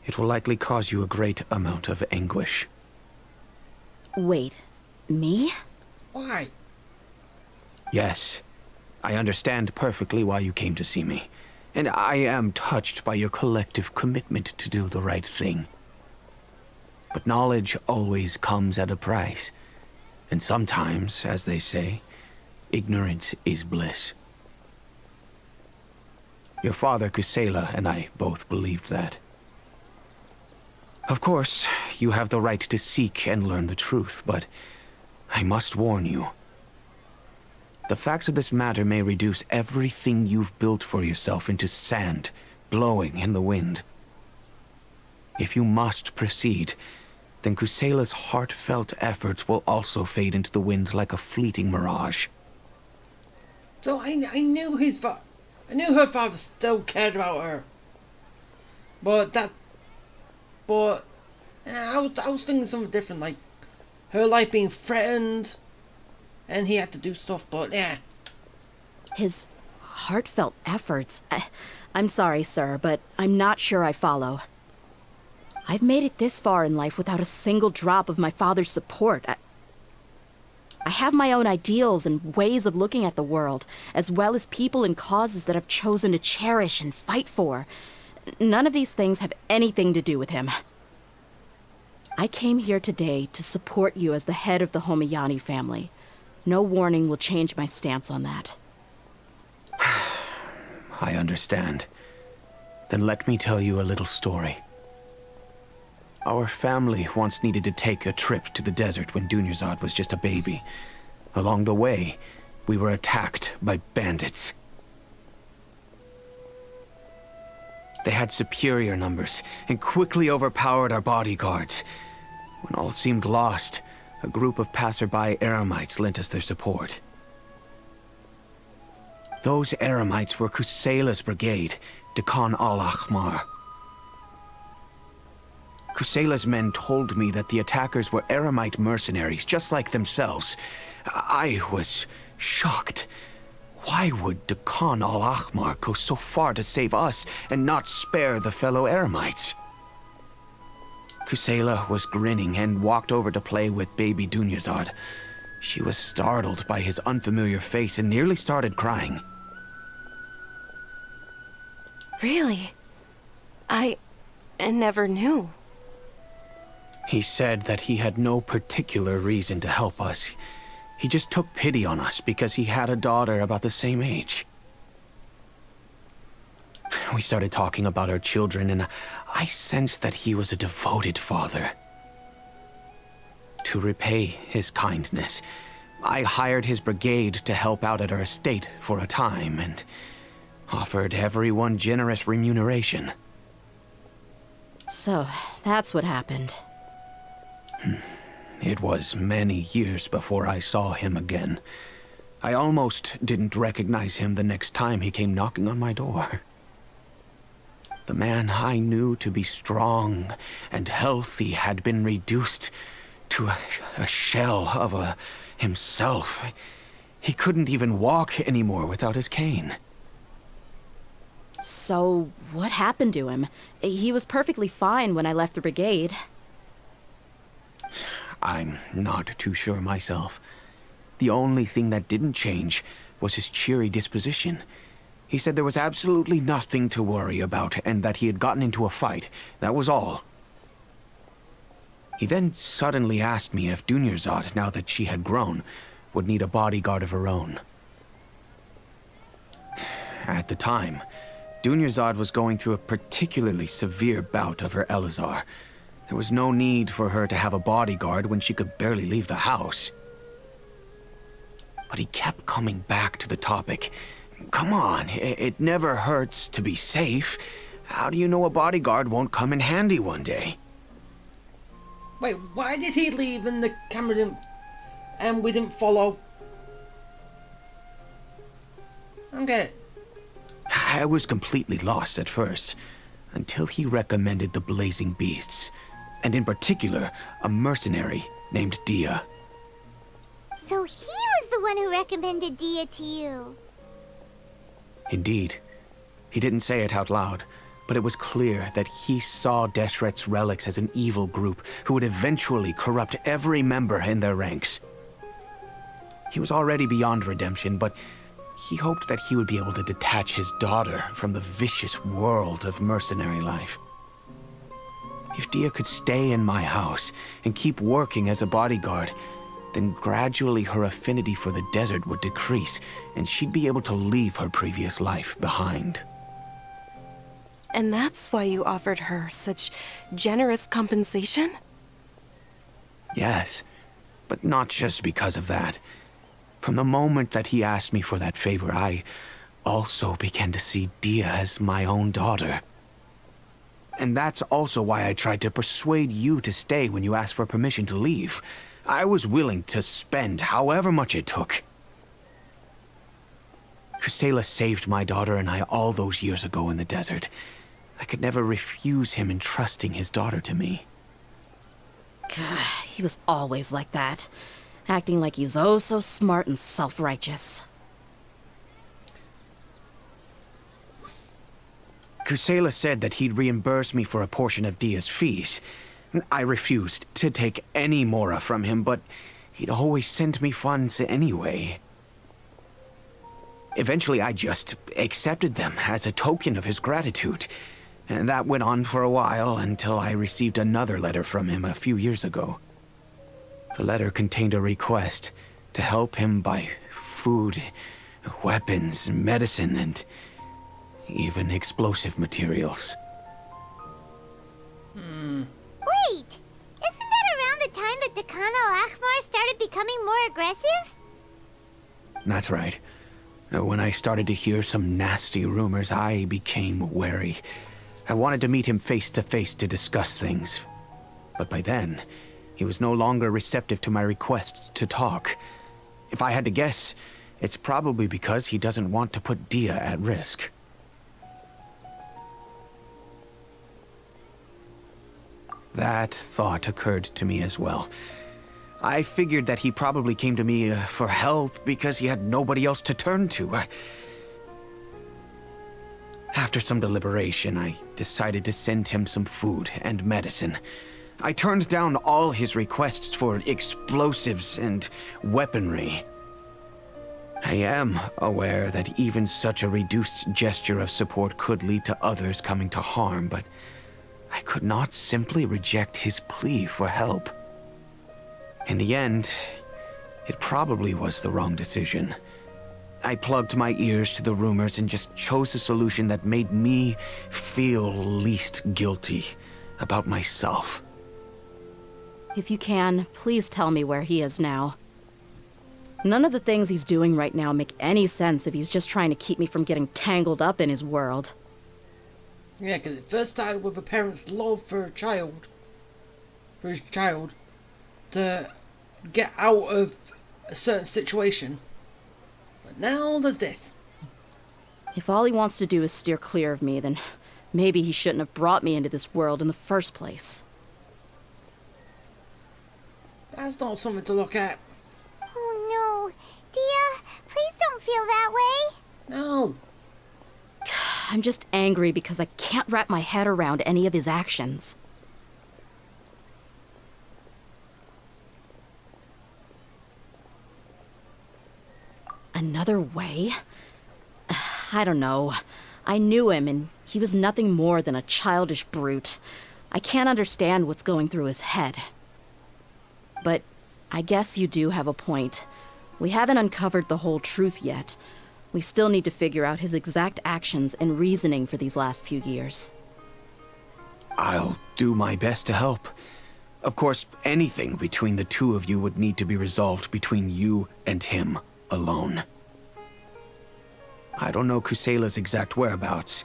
it will likely cause you a great amount of anguish. Wait, me? Why? Yes, I understand perfectly why you came to see me, and I am touched by your collective commitment to do the right thing. But knowledge always comes at a price, and sometimes, as they say, ignorance is bliss. Your father, Kusela, and I both believed that. Of course, you have the right to seek and learn the truth, but I must warn you. The facts of this matter may reduce everything you've built for yourself into sand, blowing in the wind. If you must proceed, then Kusela's heartfelt efforts will also fade into the wind like a fleeting mirage. So I knew I knew her father still cared about her. But I was thinking something different, like her life being threatened, and he had to do stuff. But yeah, His heartfelt efforts. I'm sorry, sir, but I'm not sure I follow. I've made it this far in life without a single drop of my father's support. I have my own ideals and ways of looking at the world, as well as people and causes that I've chosen to cherish and fight for. None of these things have anything to do with him. I came here today to support you as the head of the Homayani family. No warning will change my stance on that. I understand. Then let me tell you a little story. Our family once needed to take a trip to the desert when Dunyarzad was just a baby. Along the way, we were attacked by bandits. They had superior numbers and quickly overpowered our bodyguards. When all seemed lost, a group of passerby Eremites lent us their support. Those Eremites were Kusela's brigade, Dekan al-Ahmar. Kusela's men told me that the attackers were Eremite mercenaries, just like themselves. I was shocked. Why would Dekan al-Ahmar go so far to save us and not spare the fellow Eremites? Kusela was grinning and walked over to play with baby Dunyazad. She was startled by his unfamiliar face and nearly started crying. Really? I never knew. He said that he had no particular reason to help us. He just took pity on us because he had a daughter about the same age. We started talking about our children, and I sensed that he was a devoted father. To repay his kindness, I hired his brigade to help out at our estate for a time, and offered everyone generous remuneration. So, that's what happened. It was many years before I saw him again. I almost didn't recognize him the next time he came knocking on my door. The man I knew to be strong and healthy had been reduced to a shell of himself. He couldn't even walk anymore without his cane. So, what happened to him? He was perfectly fine when I left the brigade. I'm not too sure myself. The only thing that didn't change was his cheery disposition. He said there was absolutely nothing to worry about and that he had gotten into a fight. That was all. He then suddenly asked me if Dunyazad, now that she had grown, would need a bodyguard of her own. At the time, Dunyazad was going through a particularly severe bout of her Elazar. There was no need for her to have a bodyguard when she could barely leave the house. But he kept coming back to the topic. Come on, it never hurts to be safe. How do you know a bodyguard won't come in handy one day? Wait, why did he leave and the camera didn't... and we didn't follow? I don't get it. I was completely lost at first, until he recommended the Blazing Beasts, and in particular, a mercenary named Dia. So he was the one who recommended Dia to you. Indeed. He didn't say it out loud, but it was clear that he saw Deshret's relics as an evil group who would eventually corrupt every member in their ranks. He was already beyond redemption, but he hoped that he would be able to detach his daughter from the vicious world of mercenary life. If Dia could stay in my house and keep working as a bodyguard, then gradually her affinity for the desert would decrease, and she'd be able to leave her previous life behind. And that's why you offered her such generous compensation? Yes, but not just because of that. From the moment that he asked me for that favor, I also began to see Dia as my own daughter. And that's also why I tried to persuade you to stay when you asked for permission to leave. I was willing to spend however much it took. Kusela saved my daughter and I all those years ago in the desert. I could never refuse him entrusting his daughter to me. He was always like that, acting like he's oh so smart and self-righteous. Kusela said that he'd reimburse me for a portion of Dia's fees. I refused to take any mora from him, but he'd always sent me funds anyway. Eventually, I just accepted them as a token of his gratitude. And that went on for a while until I received another letter from him a few years ago. The letter contained a request to help him buy food, weapons, medicine, and even explosive materials. Wait! Isn't that around the time that Dekan al-Ahmar started becoming more aggressive? That's right. When I started to hear some nasty rumors, I became wary. I wanted to meet him face to face to discuss things. But by then, he was no longer receptive to my requests to talk. If I had to guess, it's probably because he doesn't want to put Dia at risk. That thought occurred to me as well. I figured that he probably came to me for help because he had nobody else to turn to. After some deliberation, I decided to send him some food and medicine. I turned down all his requests for explosives and weaponry. I am aware that even such a reduced gesture of support could lead to others coming to harm, but I could not simply reject his plea for help. In the end, it probably was the wrong decision. I plugged my ears to the rumors and just chose a solution that made me feel least guilty about myself. If you can, please tell me where he is now. None of the things he's doing right now make any sense if he's just trying to keep me from getting tangled up in his world. Yeah, because it first started with a parent's love for his child, to get out of a certain situation. But now there's this. If all he wants to do is steer clear of me, then maybe he shouldn't have brought me into this world in the first place. That's not something to look at. Oh no. Dia, please don't feel that way. No. I'm just angry because I can't wrap my head around any of his actions. Another way? I don't know. I knew him, and he was nothing more than a childish brute. I can't understand what's going through his head. But I guess you do have a point. We haven't uncovered the whole truth yet. We still need to figure out his exact actions and reasoning for these last few years. I'll do my best to help. Of course, anything between the two of you would need to be resolved between you and him alone. I don't know Kusela's exact whereabouts.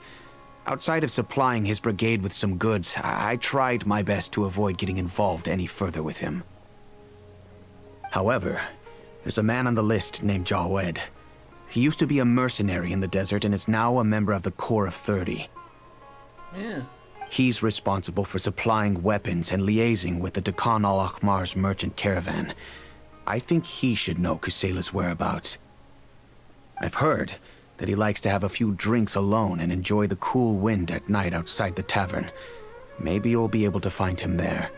Outside of supplying his brigade with some goods, I tried my best to avoid getting involved any further with him. However, there's a man on the list named Jawed. He used to be a mercenary in the desert and is now a member of the Corps of 30. Yeah. He's responsible for supplying weapons and liaising with the Dakan al-Akhmar's merchant caravan. I think he should know Kusela's whereabouts. I've heard that he likes to have a few drinks alone and enjoy the cool wind at night outside the tavern. Maybe you'll be able to find him there.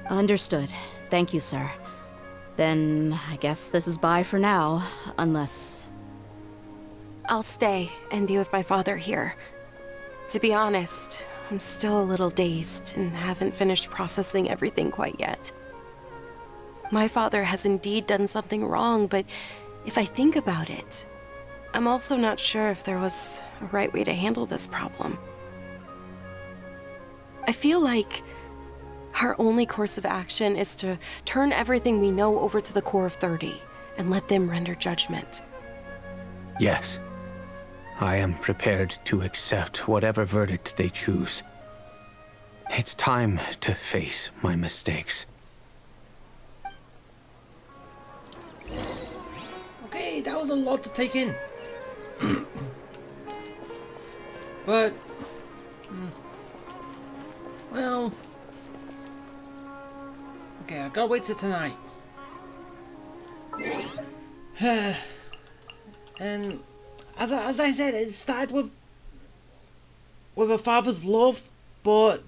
Understood. Thank you, sir. Then I guess this is bye for now, unless... I'll stay and be with my father here. To be honest, I'm still a little dazed and haven't finished processing everything quite yet. My father has indeed done something wrong, but if I think about it, I'm also not sure if there was a right way to handle this problem. I feel like our only course of action is to turn everything we know over to the Corps of 30 and let them render judgment. Yes. I am prepared to accept whatever verdict they choose. It's time to face my mistakes. Okay, that was a lot to take in. But... well... okay, I gotta wait till tonight. And as I said, it started with a father's love, but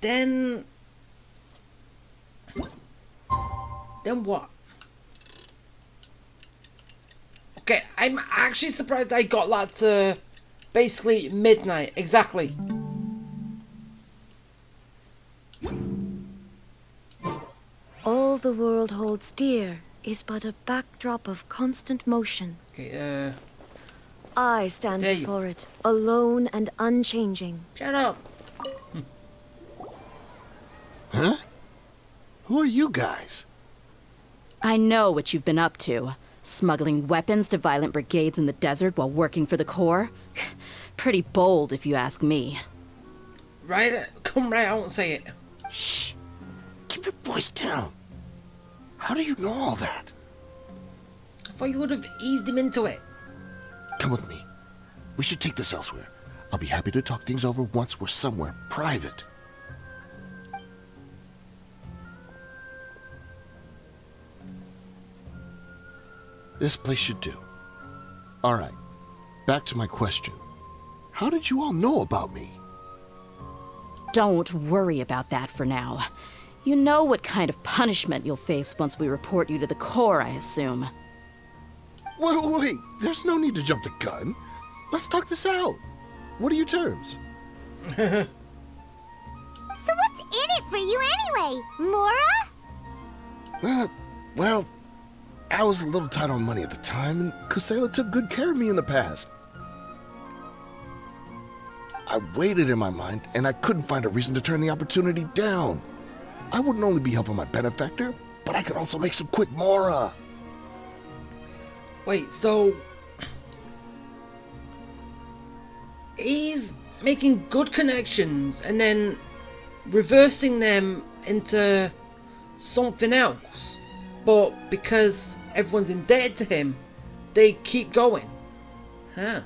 then what? Okay, I'm actually surprised I got that to basically midnight exactly. All the world holds dear is but a backdrop of constant motion. Okay, I stand there you- before it, alone and unchanging. shut up. Huh? Who are you guys? I know what you've been up to. Smuggling weapons to violent brigades in the desert while working for the Corps? Pretty bold, if you ask me. Right, come right out and say it. Shh. Keep your voice down. How do you know all that? I thought you would have eased him into it. Come with me. We should take this elsewhere. I'll be happy to talk things over once we're somewhere private. This place should do. All right, back to my question. How did you all know about me? Don't worry about that for now. You know what kind of punishment you'll face once we report you to the Corps, I assume. Wait, there's no need to jump the gun. Let's talk this out. What are your terms? So what's in it for you anyway, Mora? Well, I was a little tight on money at the time, and Kusela took good care of me in the past. I weighed it in my mind, and I couldn't find a reason to turn the opportunity down. I wouldn't only be helping my benefactor, but I could also make some quick Mora. Wait, so he's making good connections and then reversing them into something else, but because everyone's indebted to him, they keep going. Huh.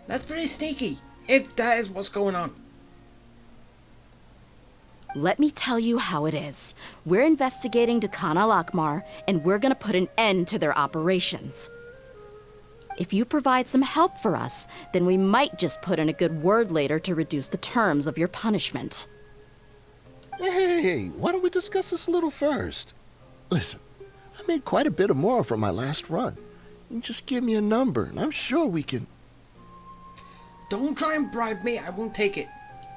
That's pretty sneaky, if that is what's going on. Let me tell you how it is. We're investigating Khan al-Akmar, and we're gonna put an end to their operations. If you provide some help for us, then we might just put in a good word later to reduce the terms of your punishment. Hey, why don't we discuss this a little first? Listen, I made quite a bit of Mora from my last run. You just give me a number, and I'm sure we can... Don't try and bribe me, I won't take it.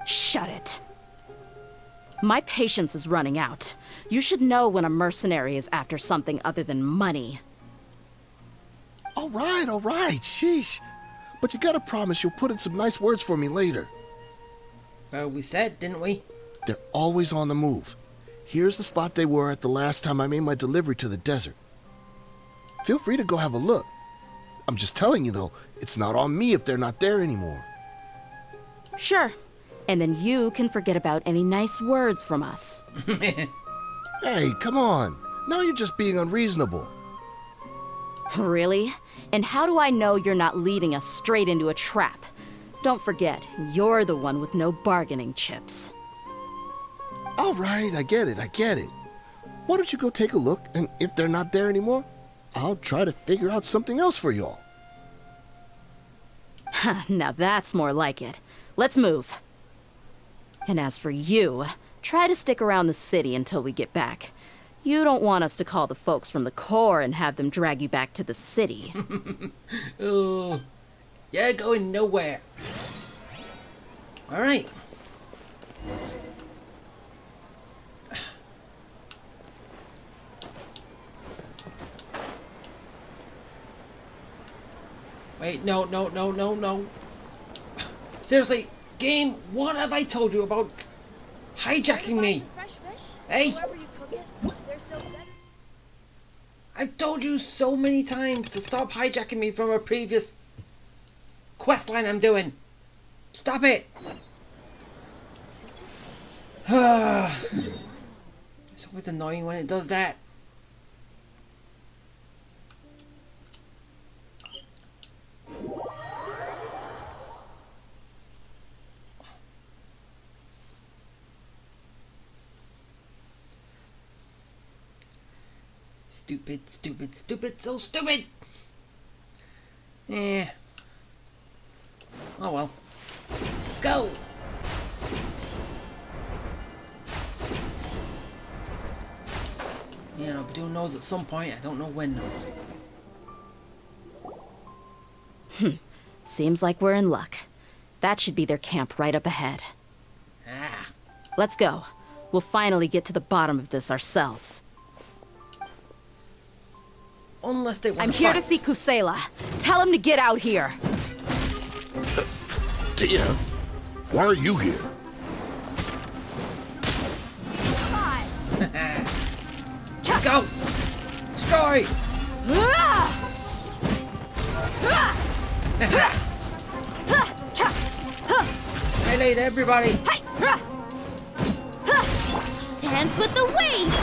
Shut it. My patience is running out. You should know when a mercenary is after something other than money. All right, sheesh. But you gotta promise you'll put in some nice words for me later. Well, we said, didn't we? They're always on the move. Here's the spot they were at the last time I made my delivery to the desert. Feel free to go have a look. I'm just telling you, though, it's not on me if they're not there anymore. Sure. And then you can forget about any nice words from us. Hey, come on. Now you're just being unreasonable. Really? And how do I know you're not leading us straight into a trap? Don't forget, you're the one with no bargaining chips. All right, I get it. Why don't you go take a look, and if they're not there anymore, I'll try to figure out something else for y'all. Now that's more like it. Let's move. And as for you, try to stick around the city until we get back. You don't want us to call the folks from the Corps and have them drag you back to the city. Oh, you're going nowhere. All right. Wait, no. Seriously, game, what have I told you about hijacking me? Hey! I've told you so many times to stop hijacking me from a previous quest line I'm doing. Stop it! It's always annoying when it does that. Stupid, so stupid! Eh. Oh well. Let's go! Yeah, I'll be doing those at some point. I don't know when though. Seems like we're in luck. That should be their camp right up ahead. Ah. Let's go. We'll finally get to the bottom of this ourselves. Unless they want I'm here to see Kusela. Tell him to get out here. Tia, why are you here? Go! Destroy! Annihilate everybody! Dance with the waves!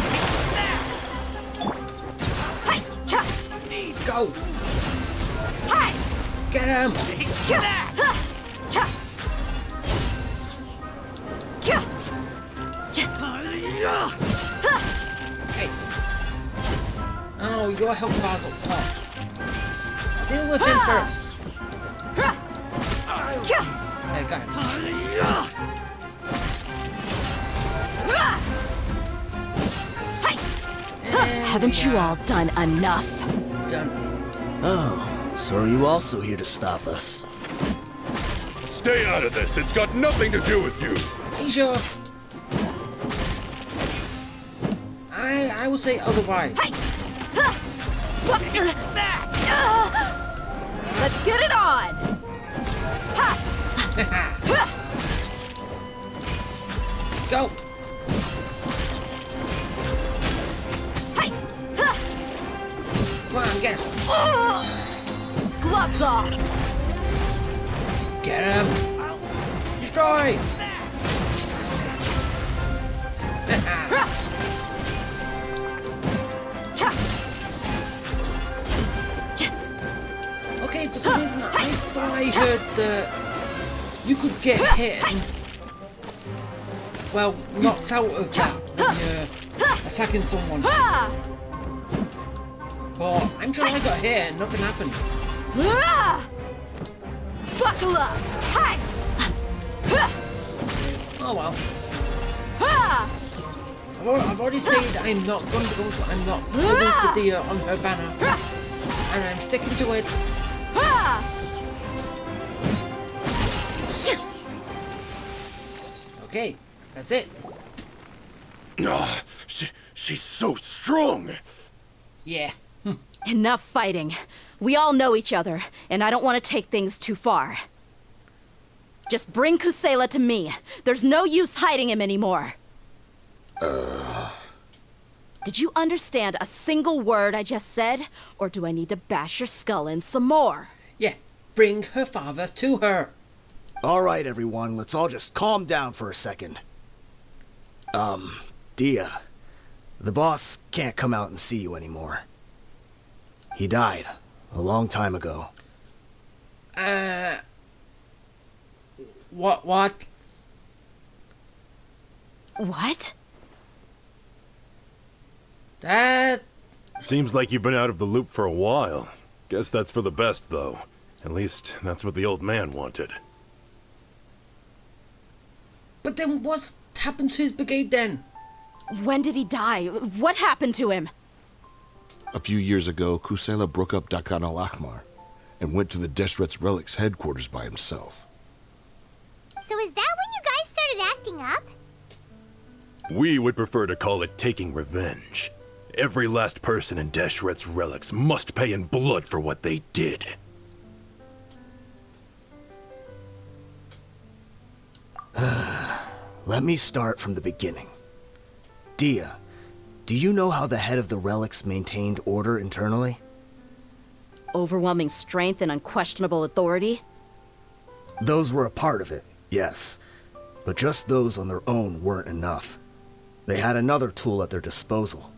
Go! Get him! Hey. Oh, Your health bar's up top. Deal with him first. There, got him. Haven't you all done enough? Done. Oh, so are you also here to stop us? Stay out of this. It's got nothing to do with you. Are you sure? I would say otherwise. Let's get it on! Go. Come on, get him. Gloves off! Get him. Destroy. Okay, for some reason I thought I heard that you could get hit and, well, knocked out of that when you're attacking someone. But I'm sure I got hit and nothing happened. Buckle up! Hi! Oh well. I've already stated I'm not going to go. I'm not going to Dia on her banner, and I'm sticking to it. Okay, that's it. She's so strong. Yeah. Enough fighting. We all know each other, and I don't want to take things too far. Just bring Kusela to me. There's no use hiding him anymore. Did you understand a single word I just said? Or do I need to bash your skull in some more? Yeah, bring her father to her. All right, everyone, let's all just calm down for a second. Dia, the boss can't come out and see you anymore. He died a long time ago. What? What? That... Seems like you've been out of the loop for a while. Guess that's for the best, though. At least, that's what the old man wanted. But then what's happened to his brigade then? When did he die? What happened to him? A few years ago, Kusela broke up Dakan al-Ahmar and went to the Deshret's Relics headquarters by himself. So is that when you guys started acting up? We would prefer to call it taking revenge. Every last person in Deshret's Relics must pay in blood for what they did. Let me start from the beginning. Dia, do you know how the head of the Relics maintained order internally? Overwhelming strength and unquestionable authority? Those were a part of it, yes. But just those on their own weren't enough. They had another tool at their disposal.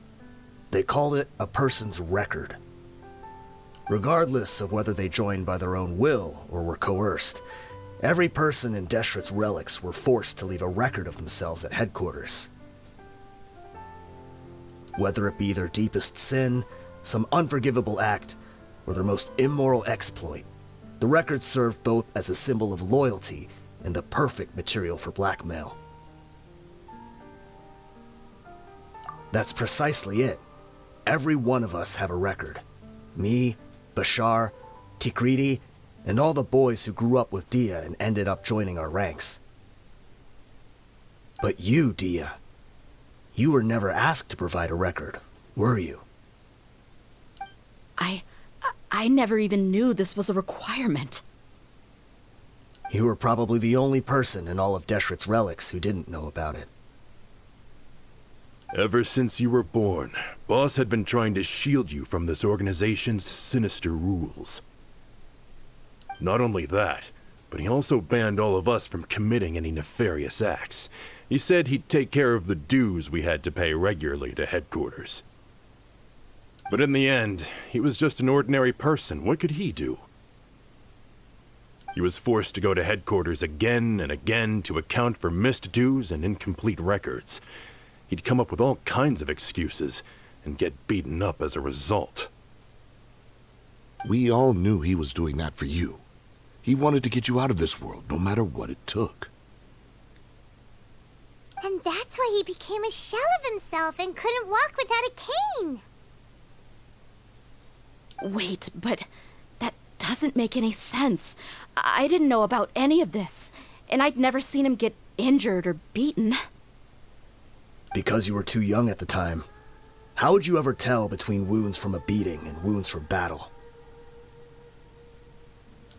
They called it a person's record. Regardless of whether they joined by their own will or were coerced, every person in Deshret's Relics were forced to leave a record of themselves at headquarters. Whether it be their deepest sin, some unforgivable act, or their most immoral exploit, the record served both as a symbol of loyalty and the perfect material for blackmail. That's precisely it. Every one of us have a record. Me, Bashar, Tikriti, and all the boys who grew up with Dia and ended up joining our ranks. But you, Dia, you were never asked to provide a record, were you? I never even knew this was a requirement. You were probably the only person in all of Deshret's Relics who didn't know about it. Ever since you were born, Boss had been trying to shield you from this organization's sinister rules. Not only that, but he also banned all of us from committing any nefarious acts. He said he'd take care of the dues we had to pay regularly to headquarters. But in the end, he was just an ordinary person. What could he do? He was forced to go to headquarters again and again to account for missed dues and incomplete records. He'd come up with all kinds of excuses and get beaten up as a result. We all knew he was doing that for you. He wanted to get you out of this world, no matter what it took. And that's why he became a shell of himself and couldn't walk without a cane. Wait, but that doesn't make any sense. I didn't know about any of this, and I'd never seen him get injured or beaten. Because you were too young at the time. How would you ever tell between wounds from a beating and wounds from battle?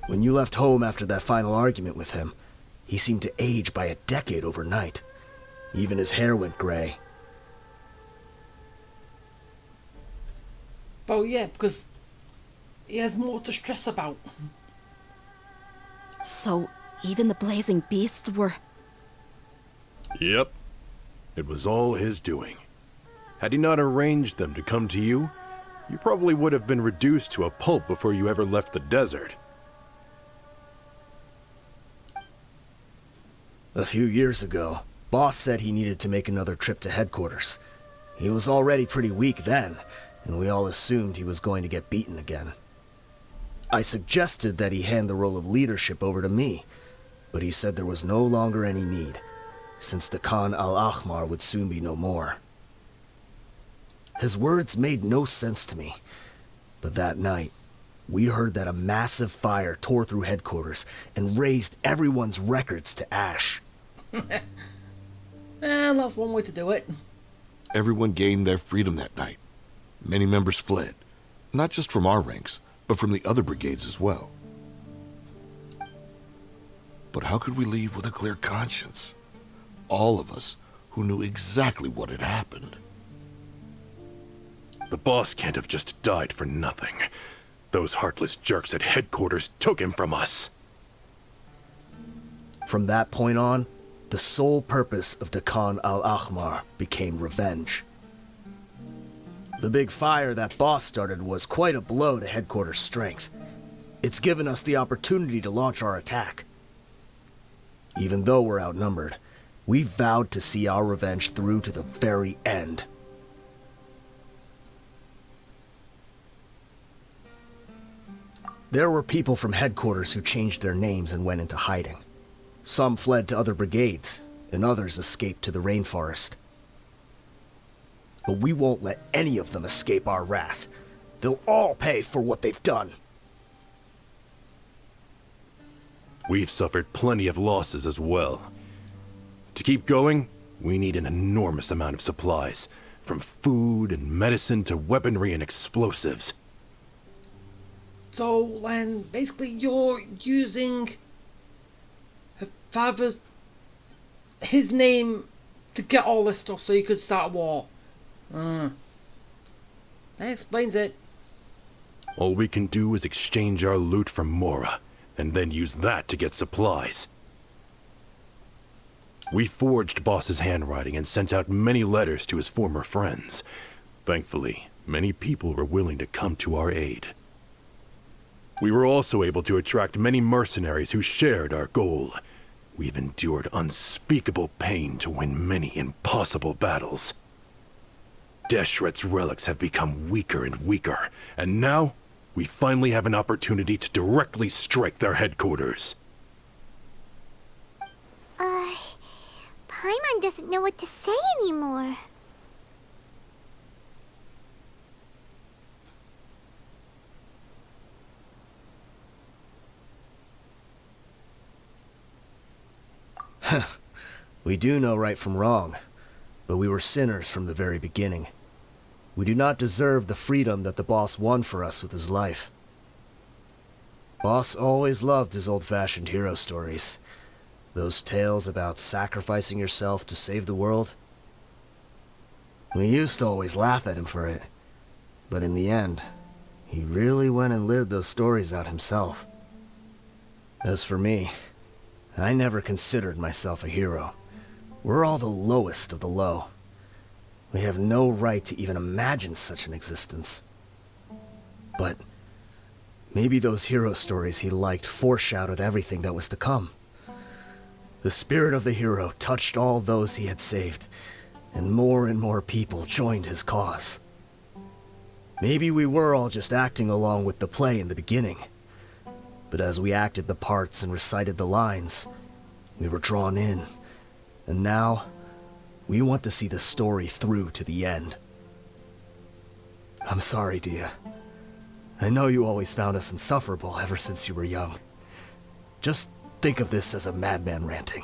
When you left home after that final argument with him, he seemed to age by a decade overnight. Even his hair went gray. Oh yeah, because he has more to stress about. So, even the blazing beasts were... Yep. It was all his doing. Had he not arranged them to come to you, you probably would have been reduced to a pulp before you ever left the desert. A few years ago, Boss said he needed to make another trip to headquarters. He was already pretty weak then, and we all assumed he was going to get beaten again. I suggested that he hand the role of leadership over to me, but he said there was no longer any need, since the Khan al-Ahmar would soon be no more. His words made no sense to me, but that night, we heard that a massive fire tore through headquarters and razed everyone's records to ash. And that's one way to do it. Everyone gained their freedom that night. Many members fled, not just from our ranks, but from the other brigades as well. But how could we leave with a clear conscience? All of us who knew exactly what had happened. The boss can't have just died for nothing. Those heartless jerks at headquarters took him from us. From that point on, the sole purpose of the Khan al-Ahmar became revenge. The big fire that Boss started was quite a blow to headquarters' strength. It's given us the opportunity to launch our attack. Even though we're outnumbered, we vowed to see our revenge through to the very end. There were people from headquarters who changed their names and went into hiding. Some fled to other brigades, and others escaped to the rainforest. But we won't let any of them escape our wrath. They'll all pay for what they've done. We've suffered plenty of losses as well. To keep going, we need an enormous amount of supplies, from food and medicine to weaponry and explosives. So, Len, basically you're using her father's, his name to get all this stuff so you could start a war. That explains it. All we can do is exchange our loot from Mora, and then use that to get supplies. We forged Boss's handwriting and sent out many letters to his former friends. Thankfully, many people were willing to come to our aid. We were also able to attract many mercenaries who shared our goal. We've endured unspeakable pain to win many impossible battles. Deshret's relics have become weaker and weaker, and now we finally have an opportunity to directly strike their headquarters. Paimon doesn't know what to say anymore. We do know right from wrong, but we were sinners from the very beginning. We do not deserve the freedom that the boss won for us with his life. Boss always loved his old-fashioned hero stories. Those tales about sacrificing yourself to save the world. We used to always laugh at him for it, but in the end, he really went and lived those stories out himself. As for me, I never considered myself a hero. We're all the lowest of the low. We have no right to even imagine such an existence. But maybe those hero stories he liked foreshadowed everything that was to come. The spirit of the hero touched all those he had saved, and more people joined his cause. Maybe we were all just acting along with the play in the beginning. But as we acted the parts and recited the lines, we were drawn in. And now, we want to see the story through to the end. I'm sorry, Dia. I know you always found us insufferable ever since you were young. Just think of this as a madman ranting.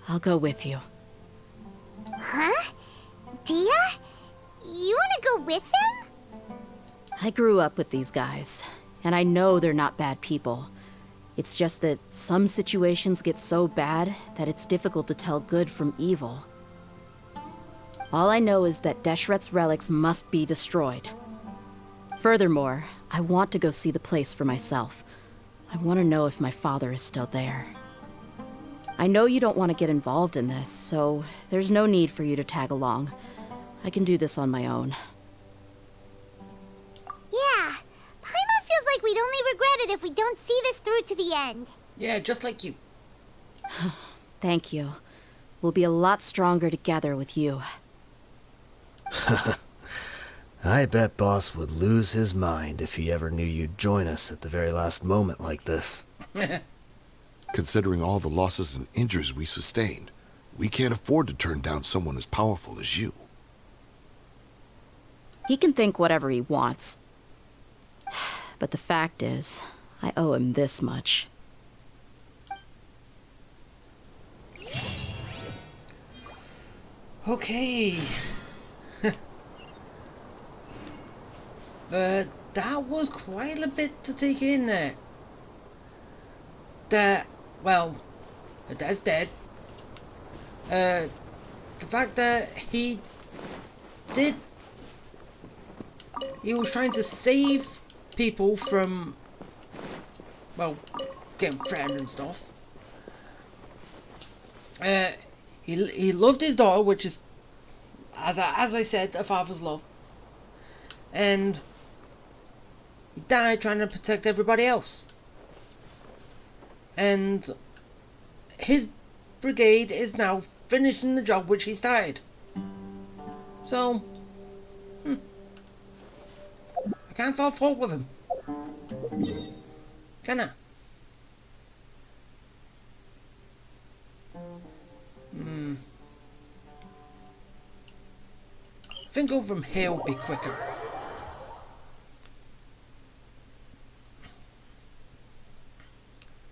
I'll go with you. Huh? Dia? You want to go with them? I grew up with these guys, and I know they're not bad people. It's just that some situations get so bad that it's difficult to tell good from evil. All I know is that Deshret's relics must be destroyed. Furthermore, I want to go see the place for myself. I want to know if my father is still there. I know you don't want to get involved in this, so there's no need for you to tag along. I can do this on my own. Yeah. Paimon feels like we'd only regret it if we don't see this through to the end. Yeah, just like you. Thank you. We'll be a lot stronger together with you. I bet Boss would lose his mind if he ever knew you'd join us at the very last moment like this. Considering all the losses and injuries we sustained, we can't afford to turn down someone as powerful as you. He can think whatever he wants. But the fact is, I owe him this much. Okay. But that was quite a bit to take in there. Well, her dad's dead. The fact that he was trying to save people from, well, getting threatened and stuff. He loved his daughter, which is, as I said, a father's love. And he died trying to protect everybody else. And his brigade is now finishing the job which he started. So, I can't find fault with him. Can I? I think over from here will be quicker.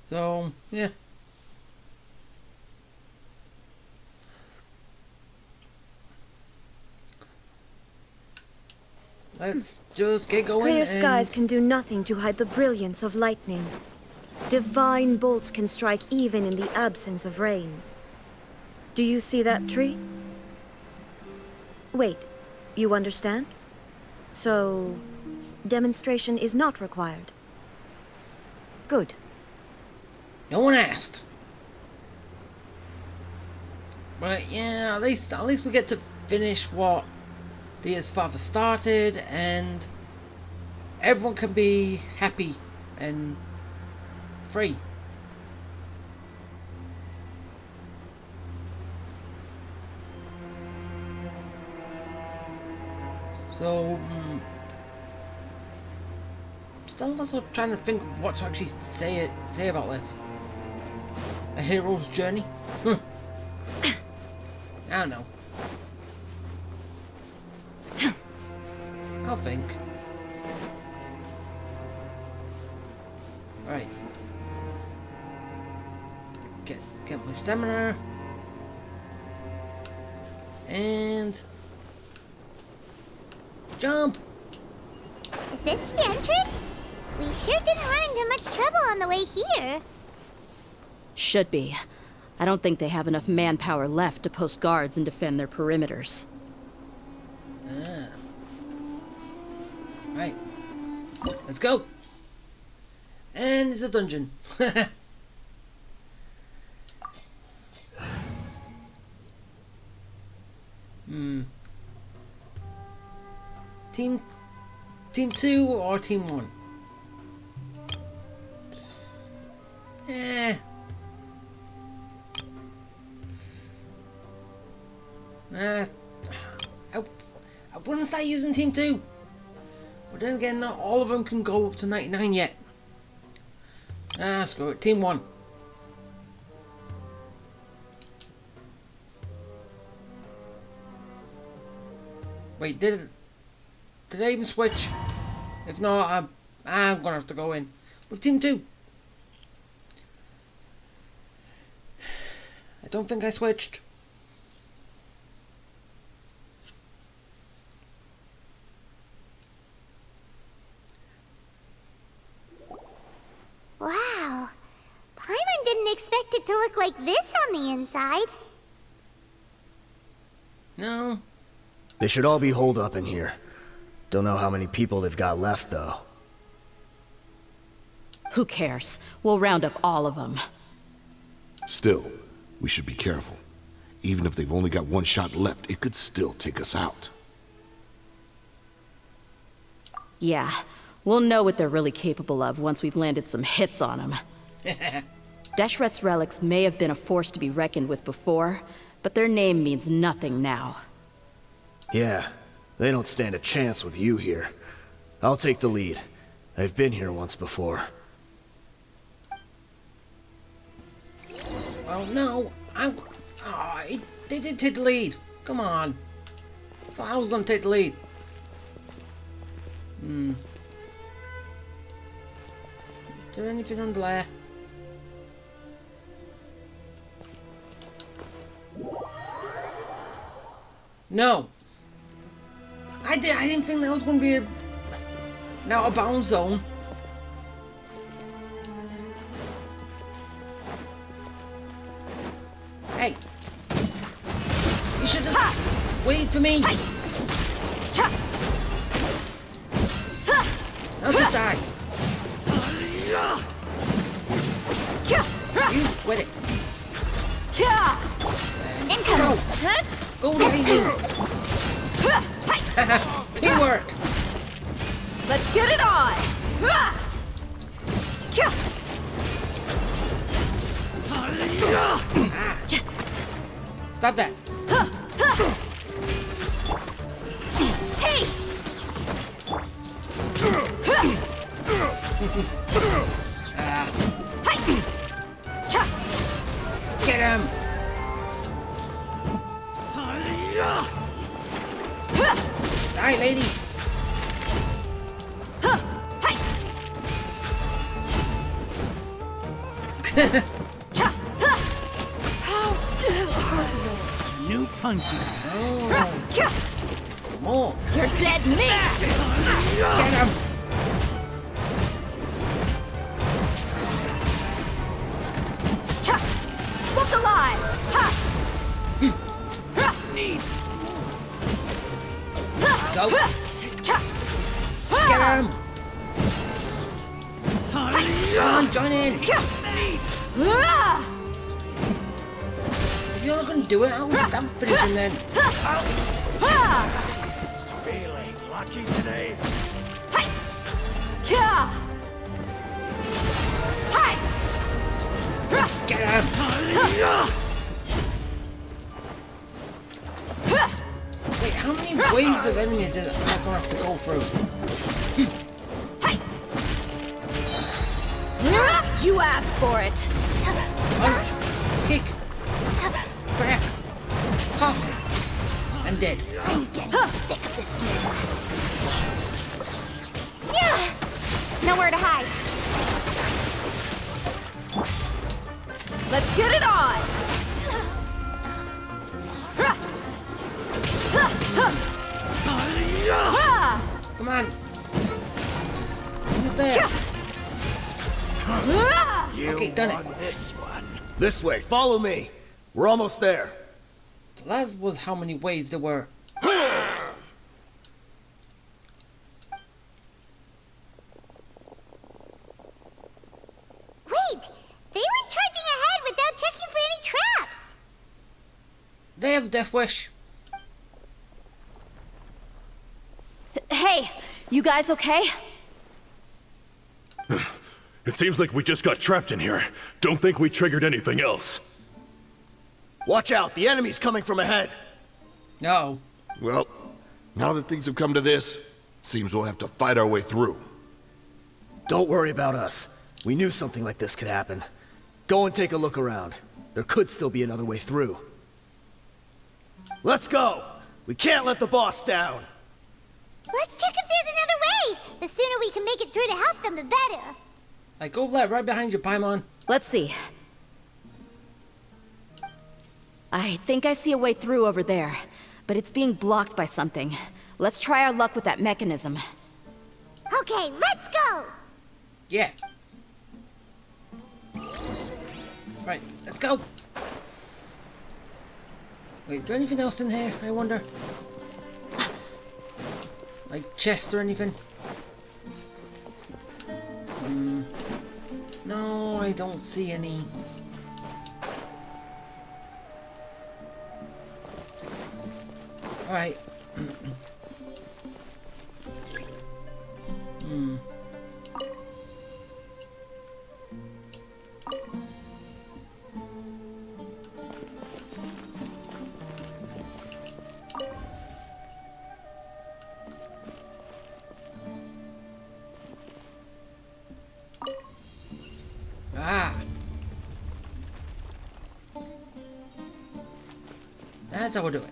So, yeah. Let's just get going. Clear skies can do nothing to hide the brilliance of lightning. Divine bolts can strike even in the absence of rain. Do you see that tree? Wait, you understand? So, demonstration is not required. Good. No one asked. But yeah, at least we get to finish what Dia's father started, and everyone can be happy and free. So, still also trying to think of what to actually say about this. A hero's journey? I don't know. I'll think. Right. Get my stamina. And jump! Is this the entrance? We sure didn't run into much trouble on the way here. Should be. I don't think they have enough manpower left to post guards and defend their perimeters. Ah. Right. Let's go. And it's a dungeon. Team 2 or Team 1? gonna start using Team 2. But then again, not all of them can go up to 99 yet. Screw it. Team 1. Wait, did I even switch? If not, I'm gonna have to go in with Team 2. I don't think I switched. Wow. Paimon didn't expect it to look like this on the inside. No. They should all be holed up in here. Don't know how many people they've got left, though. Who cares? We'll round up all of them. Still, we should be careful. Even if they've only got one shot left, it could still take us out. Yeah, we'll know what they're really capable of once we've landed some hits on them. Deshret's relics may have been a force to be reckoned with before, but their name means nothing now. Yeah, they don't stand a chance with you here. I'll take the lead. I've been here once before. Well, no, they did take the lead. Come on. I thought I was gonna take the lead. Is there anything under there? No. I didn't think that was gonna be an out of bounds zone. Hey. You should have waited for me. Now just die. You quit it. Incoming. Go lightning. Teamwork. Let's get it on! Stop that. Hey! Get him. Die, lady. New punches. More. You're dead meat! Get him. Look alive! Go. Get him. Come on, join in. If you're not going to do it, I'm finishing then. Feeling lucky today. Get him. Wait, how many waves of enemies am I going to have to go through? You asked for it! Punch, kick, crack, pop, and dead. I'm getting sick of this game. Nowhere to hide. Let's get it on! Come on. Almost there. Okay, done it. This one. This way, follow me. We're almost there. So that was how many waves there were. Wait! They went charging ahead without checking for any traps! They have Death Wish. Hey, you guys okay? It seems like we just got trapped in here. Don't think we triggered anything else. Watch out, the enemy's coming from ahead. No. Well, Now that things have come to this, seems we'll have to fight our way through. Don't worry about us. We knew something like this could happen. Go and take a look around. There could still be another way through. Let's go! We can't let the boss down! Let's check if there's another way! The sooner we can make it through to help them, the better. Like over there, right behind you, Paimon. Let's see. I think I see a way through over there, but it's being blocked by something. Let's try our luck with that mechanism. Okay, let's go! Yeah. Right, let's go. Wait, is there anything else in here, I wonder? Like chest or anything? No, I don't see any. Alright. Ah. That's how we'll do it.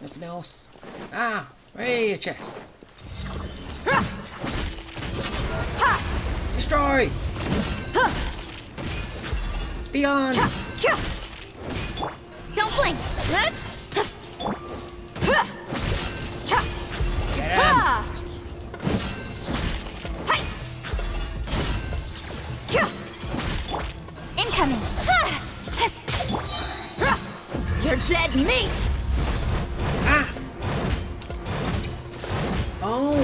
Nothing else. Ah, hey, a chest. Destroy! Beyond! Don't blink! Get him! Incoming! You're dead meat! Ah! Oh!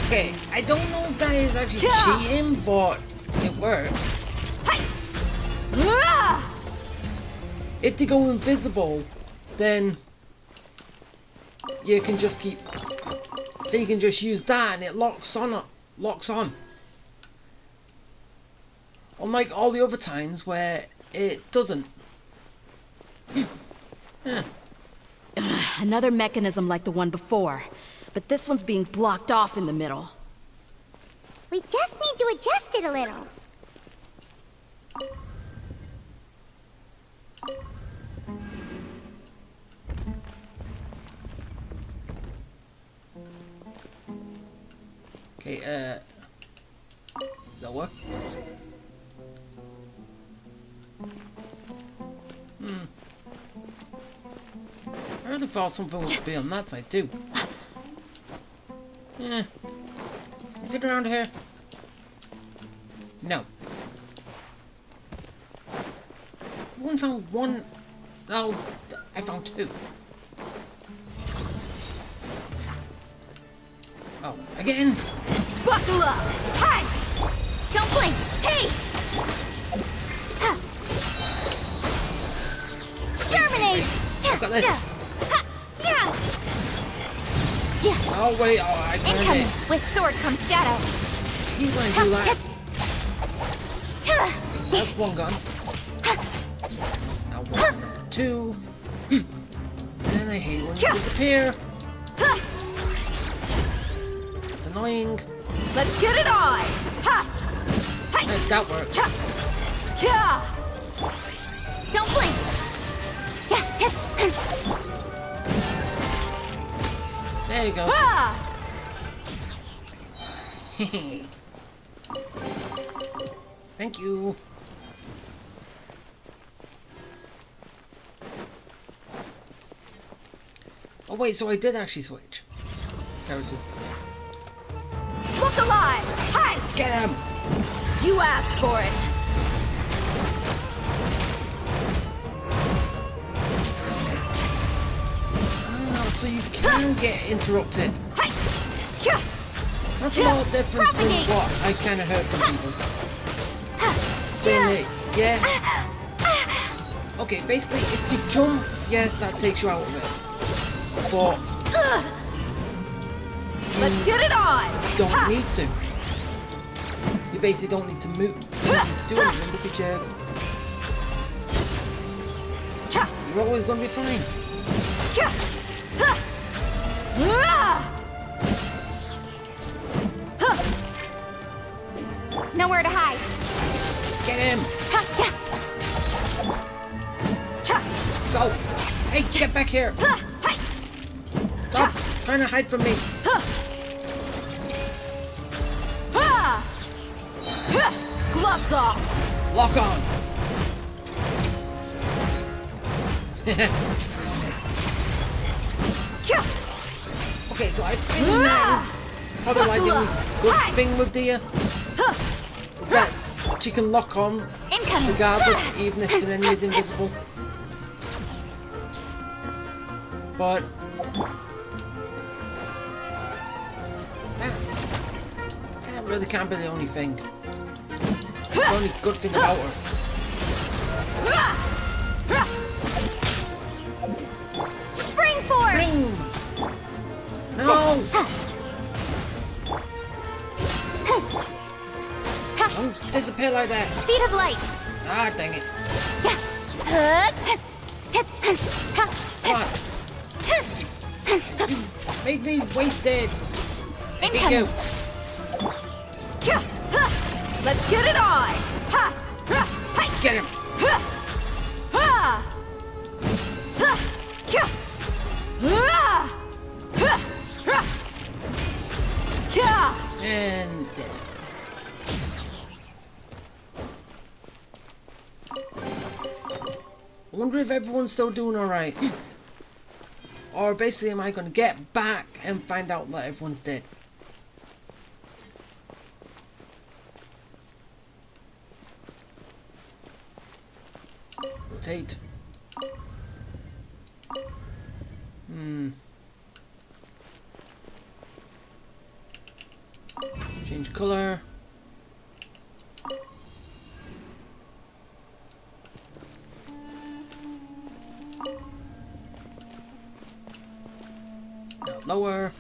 Okay, I don't know if that is actually cheating, but it works. If they go invisible, then you can just keep. Then you can just use that, and it locks on. Locks on. Unlike all the other times where it doesn't. Another mechanism like the one before, but this one's being blocked off in the middle. We just need to adjust it a little. Okay, lower. I really thought something would be on that side too. Yeah. Anything around here? No. One found one. Oh, I found two. Oh, again? Buckle up! Hi! Don't blink! Hey! Germinate! Got this. Oh wait, oh I got Incoming! it. With sword comes shadow. He's gonna do that. That's one gone. Now one, two. And I hate when you disappear. It's annoying. Let's get it on! That works. Don't blink! There you go. Thank you. Oh wait, so I did actually switch characters. Look alive! Hi! Get him! You asked for it! Oh, so you can get interrupted. That's a lot different from what I kind of heard from people. Saying it, yeah. Okay, basically, if you jump, yes, that takes you out of it. But let's get it on! You don't need to. You basically don't need to move. You don't need to do anything because We're always gonna be fine. Nowhere to hide. Get him! Go! Hey, get back here! Stop trying to hide from me! Gloves off! Lock on! Okay, so I think that is probably like the only good thing with Dia. Is that she can lock on regardless, even if the enemy is invisible. But that really can't be the only thing. The only good thing about her. Spring force! Spring! No! Don't disappear like that. Speed of light. Ah, dang it. What? You made me wasted. Thank you. Let's get it on! Get him. And dead. I wonder if everyone's still doing alright. Or basically am I going to get back and find out that everyone's dead? Rotate. Change color. Now lower.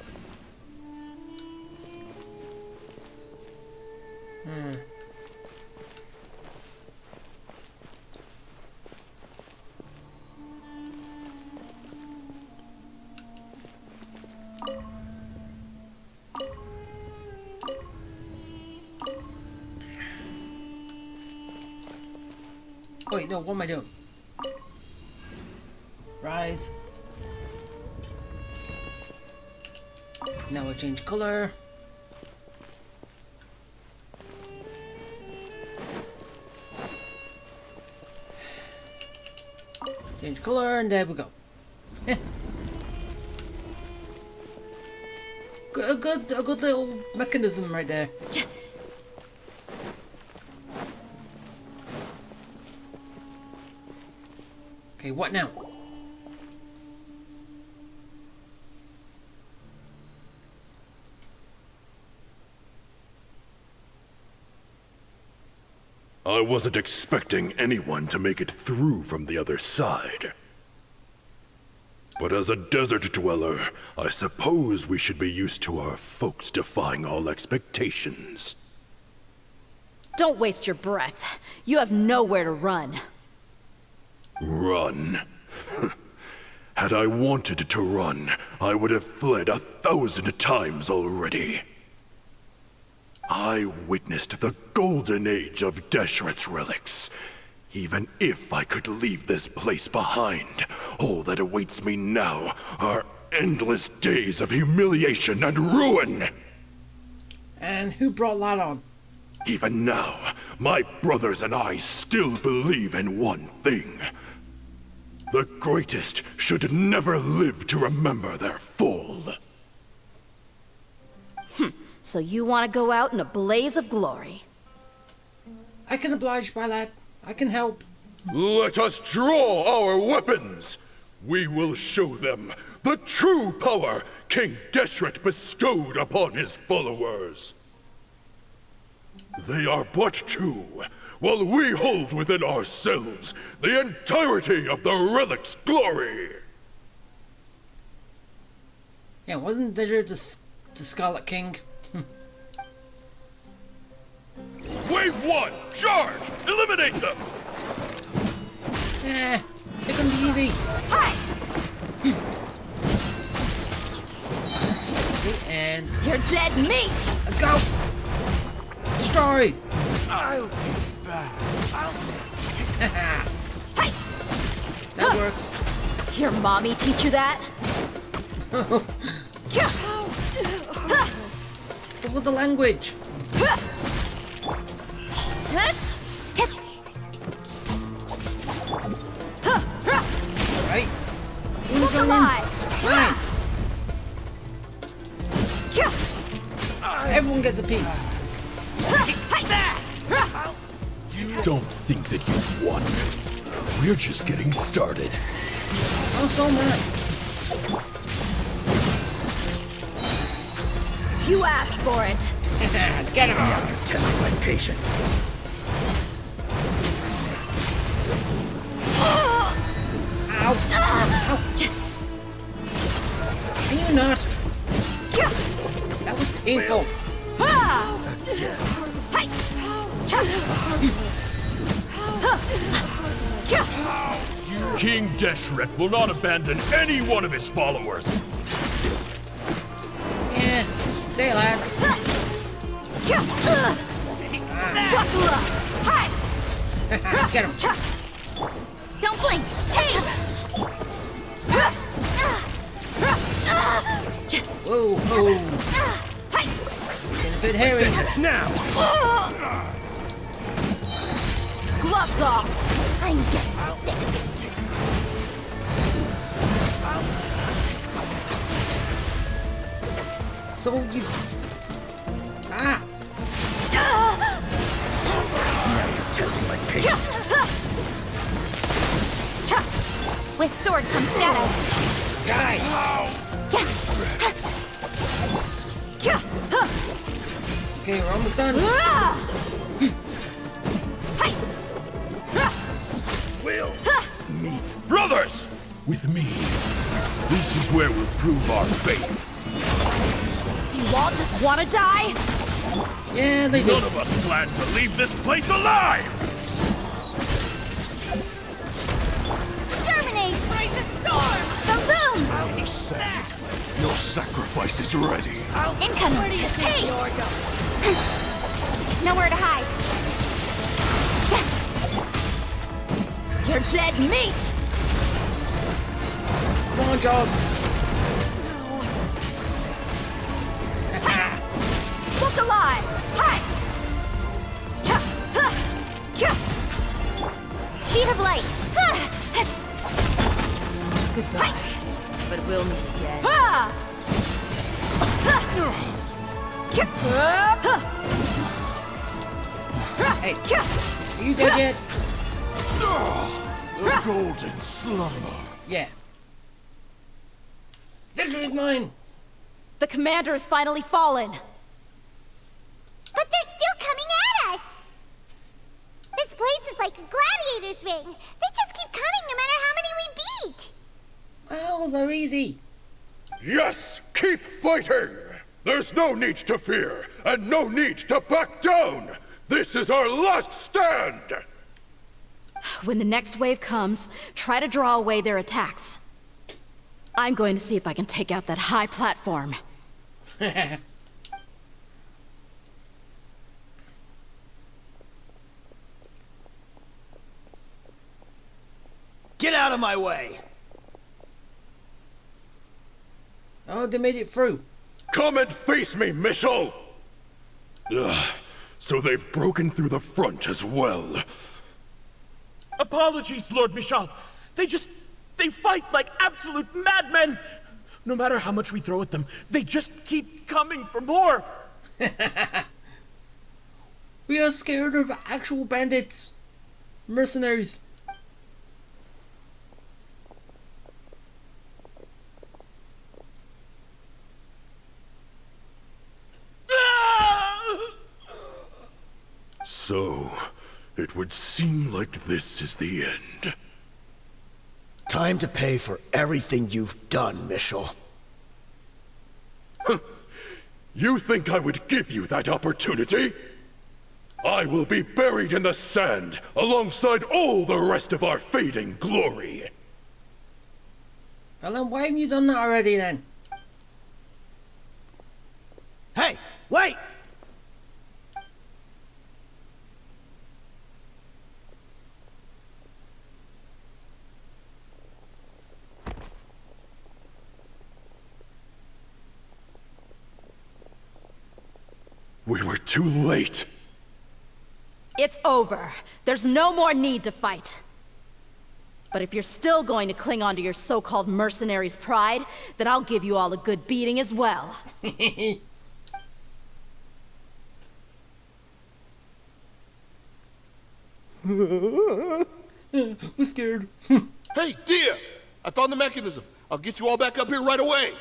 Wait, no, what am I doing? Rise. Now I change color. Change color, and there we go. A good little mechanism right there. Okay, what now? I wasn't expecting anyone to make it through from the other side. But as a desert dweller, I suppose we should be used to our folks defying all expectations. Don't waste your breath. You have nowhere to run. Run? Had I wanted to run, I would have fled 1,000 times already. I witnessed the golden age of Deshret's relics. Even if I could leave this place behind, all that awaits me now are endless days of humiliation and ruin. And who brought that on? Even now, my brothers and I still believe in one thing. The greatest should never live to remember their fall. So you want to go out in a blaze of glory? I can oblige by that. I can help. Let us draw our weapons! We will show them the true power King Deshret bestowed upon his followers. They are but two, while we hold within ourselves the entirety of the relic's glory. Yeah, wasn't there the Scarlet King? Wave one, charge! Eliminate them! It's gonna be easy. Okay, and You're dead meat! let's go. Destroy. I'll get back. That works. Your mommy teach you that? What was the language? Right. Look alive! Fine. Everyone gets a piece. Don't think that you've won. We're just getting started. I'm so mad. You asked for it. Get him. You're testing my patience. Ow. Ow. Can you not? That was painful. King Deshret will not abandon any one of his followers. Yeah. Say it, lad. Get him. Don't blink. Hey! Whoa, whoa. Getting a bit hairy. It's now. Gloves off! I'm getting sick of it. So you. Ah. Testing my patience. With sword comes shadow. Die. Okay, we're almost done. We'll meet brothers with me. This is where we'll prove our faith. Do you all just want to die? Yeah, they do. None of us plan to leave this place alive. Terminate! Raise a storm! Boom boom! Your sacrifice is ready. Incoming! Hey! Nowhere to hide. You're dead meat! Come on, Jaws. Look alive! Hi! Speed of light. Goodbye. But we'll meet again. Hey, are you dead yet? The golden slumber. Yeah. Victory's mine. The commander has finally fallen. But they're still coming at us! This place is like a gladiator's ring. They just keep coming no matter how many we beat. Oh, they're easy. Yes, keep fighting! There's no need to fear, and no need to back down! This is our last stand! When the next wave comes, try to draw away their attacks. I'm going to see if I can take out that high platform. Get out of my way! Oh, they made it through. Come and face me, Michel! Ugh, so they've broken through the front as well. Apologies, Lord Michal. They fight like absolute madmen. No matter how much we throw at them, they just keep coming for more. We are scared of actual bandits. Mercenaries. So, it would seem like this is the end. Time to pay for everything you've done, Michel. You think I would give you that opportunity? I will be buried in the sand alongside all the rest of our fading glory. Well then, why haven't you done that already then? Hey, wait! We were too late. It's over. There's no more need to fight. But if you're still going to cling on to your so-called mercenary's pride, then I'll give you all a good beating as well. We're scared. Hey, Dia! I found the mechanism. I'll get you all back up here right away.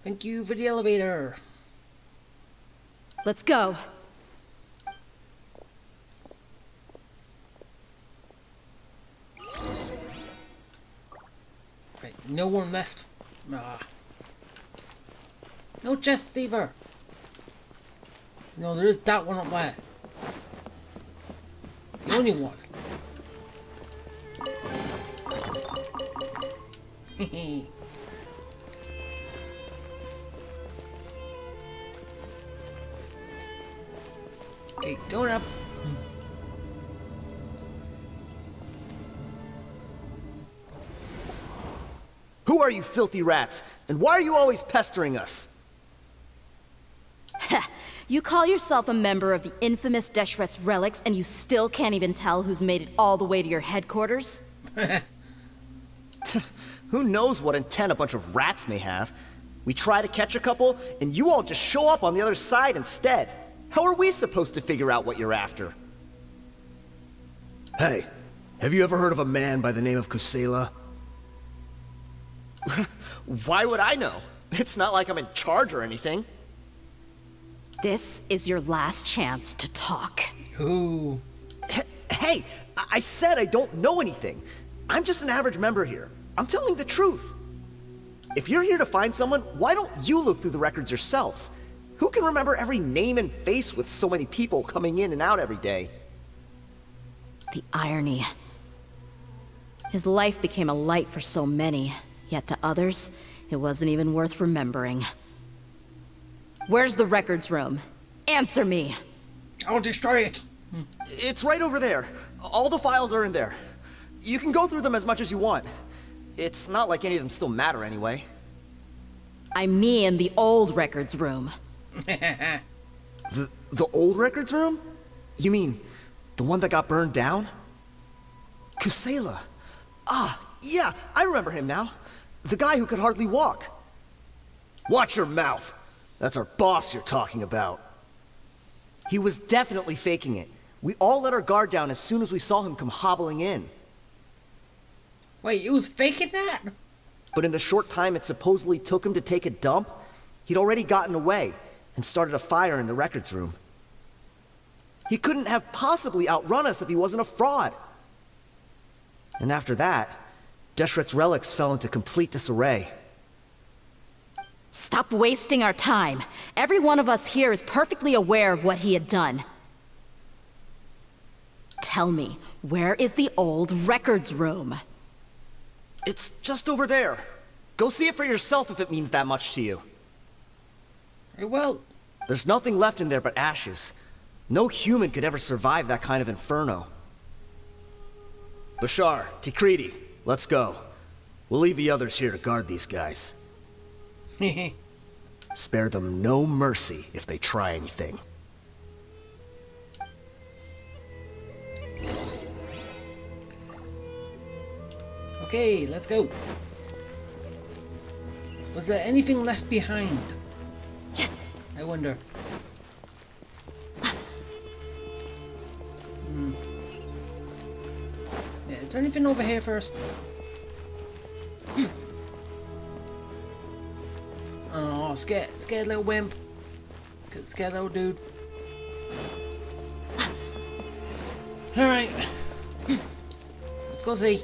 Thank you for the elevator. Let's go. Right, no one left. Ah. No chest either. No, there is that one up there. The only one. Hehe. Okay, going up. Who are you filthy rats? And why are you always pestering us? You call yourself a member of the infamous Deshret's relics, and you still can't even tell who's made it all the way to your headquarters? Who knows what intent a bunch of rats may have? We try to catch a couple, and you all just show up on the other side instead. How are we supposed to figure out what you're after? Hey, have you ever heard of a man by the name of Kusela? Why would I know? It's not like I'm in charge or anything. This is your last chance to talk. Ooh. Hey, I said I don't know anything. I'm just an average member here. I'm telling the truth. If you're here to find someone, why don't you look through the records yourselves? Who can remember every name and face with so many people coming in and out every day? The irony. His life became a light for so many, yet to others, it wasn't even worth remembering. Where's the records room? Answer me! I'll destroy it! It's right over there. All the files are in there. You can go through them as much as you want. It's not like any of them still matter anyway. I mean the old records room. The old records room? You mean the one that got burned down? Kusela. Ah, yeah, I remember him now. The guy who could hardly walk. Watch your mouth. That's our boss you're talking about. He was definitely faking it. We all let our guard down as soon as we saw him come hobbling in. Wait, he was faking that? But in the short time it supposedly took him to take a dump, he'd already gotten away and started a fire in the records room. He couldn't have possibly outrun us if he wasn't a fraud. And after that, Deshret's relics fell into complete disarray. Stop wasting our time. Every one of us here is perfectly aware of what he had done. Tell me, where is the old records room? It's just over there. Go see it for yourself if it means that much to you. Well... There's nothing left in there but ashes. No human could ever survive that kind of inferno. Bashar, Tikriti, let's go. We'll leave the others here to guard these guys. Spare them no mercy if they try anything. Okay, let's go. Was there anything left behind? I wonder. Yeah, is there anything over here first? Oh, scared little wimp. Scared little dude. Alright. Let's go see.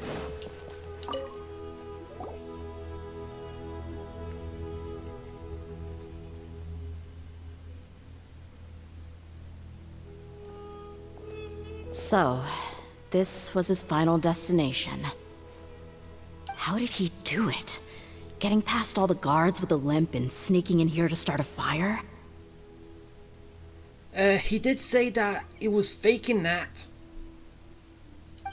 So, this was his final destination. How did he do it? Getting past all the guards with a limp and sneaking in here to start a fire? He did say that he was faking that.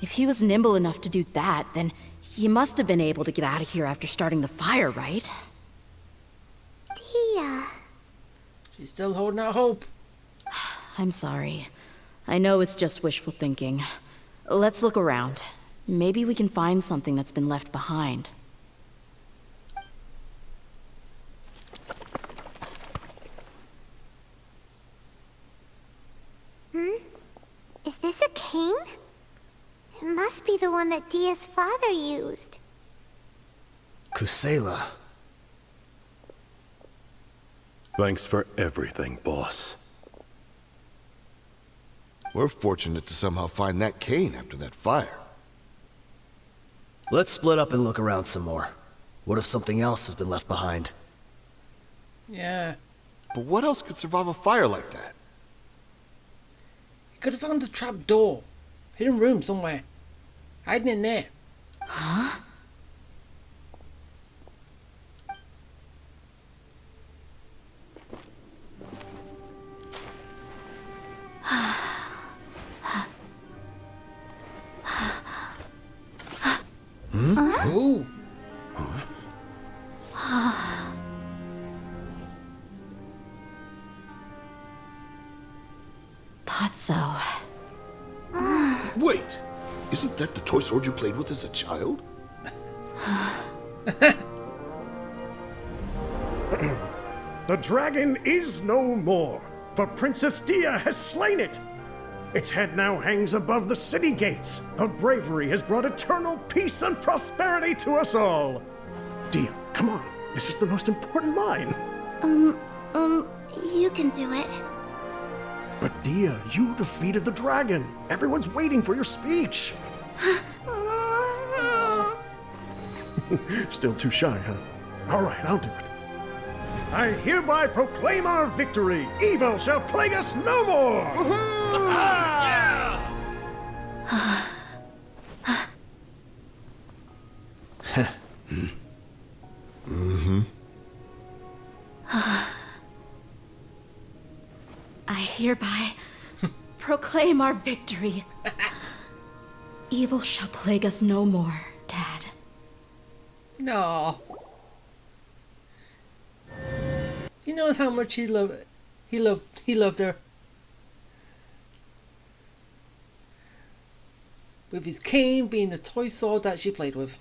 If he was nimble enough to do that, then he must have been able to get out of here after starting the fire, right? Tia. She's still holding out hope. I'm sorry. I know it's just wishful thinking. Let's look around. Maybe we can find something that's been left behind. Is this a cane? It must be the one that Dia's father used. Kusela. Thanks for everything, boss. We're fortunate to somehow find that cane after that fire. Let's split up and look around some more. What if something else has been left behind? Yeah. But what else could survive a fire like that? He could have found a trap door. Hidden room somewhere. Hiding in there. Huh? Ooh. Thought so. Wait! Isn't that the toy sword you played with as a child? The dragon is no more, for Princess Dia has slain it. Its head now hangs above the city gates. Her bravery has brought eternal peace and prosperity to us all. Dia, come on. This is the most important line. You can do it. But Dia, you defeated the dragon. Everyone's waiting for your speech. Still too shy, huh? All right, I'll do it. I hereby proclaim our victory. Evil shall plague us no more. I hereby proclaim our victory. Evil shall plague us no more, Dad. No. You know how much he loved her. With his cane being the toy sword that she played with.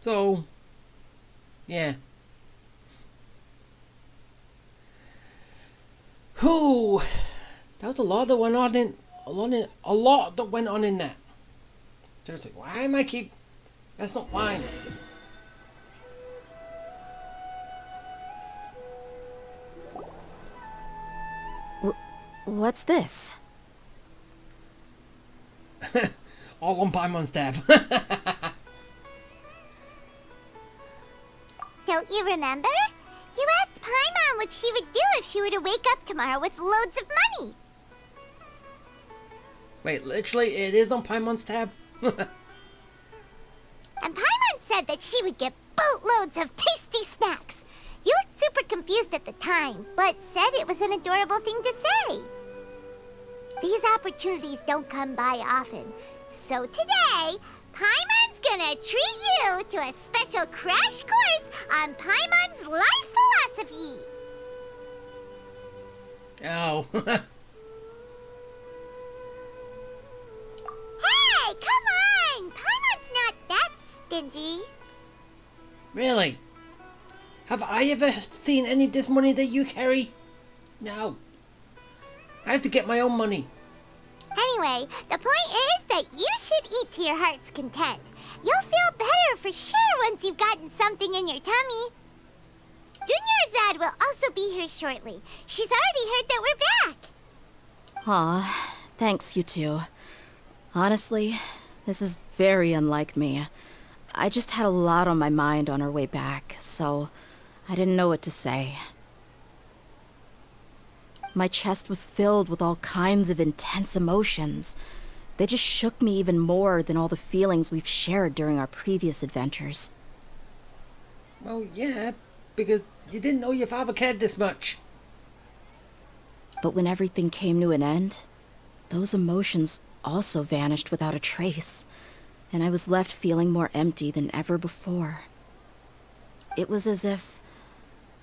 So, yeah. Whew. That was a lot that went on in a lot that went on in that. Seriously, why am I keep? That's not lines. What's this? All on Paimon's tab. Don't you remember? You asked Paimon what she would do if she were to wake up tomorrow with loads of money. Wait, literally, it is on Paimon's tab? And Paimon said that she would get boatloads of tasty snacks. You looked super confused at the time, but said it was an adorable thing to say. These opportunities don't come by often. So today, Paimon's gonna treat you to a special crash course on Paimon's life philosophy. Oh. Hey, come on! Paimon's not that stingy. Really? Have I ever seen any of this money that you carry? No. I have to get my own money. Anyway, the point is that you should eat to your heart's content. You'll feel better for sure once you've gotten something in your tummy. Junior Zad will also be here shortly. She's already heard that we're back. Aw, thanks you two. Honestly, this is very unlike me. I just had a lot on my mind on our way back, so I didn't know what to say. My chest was filled with all kinds of intense emotions. They just shook me even more than all the feelings we've shared during our previous adventures. Well, yeah, because you didn't know your father cared this much. But when everything came to an end, those emotions also vanished without a trace, and I was left feeling more empty than ever before. It was as if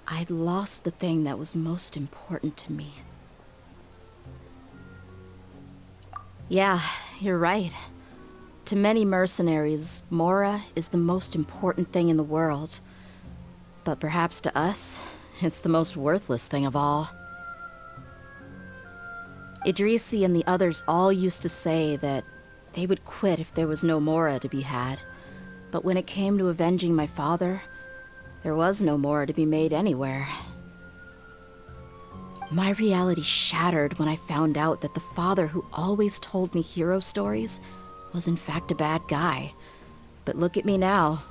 I'd lost the thing that was most important to me. Yeah, you're right. To many mercenaries, Mora is the most important thing in the world. But perhaps to us, it's the most worthless thing of all. Idrisi and the others all used to say that they would quit if there was no Mora to be had. But when it came to avenging my father, there was no Mora to be made anywhere. My reality shattered when I found out that the father who always told me hero stories was in fact a bad guy. But look at me now.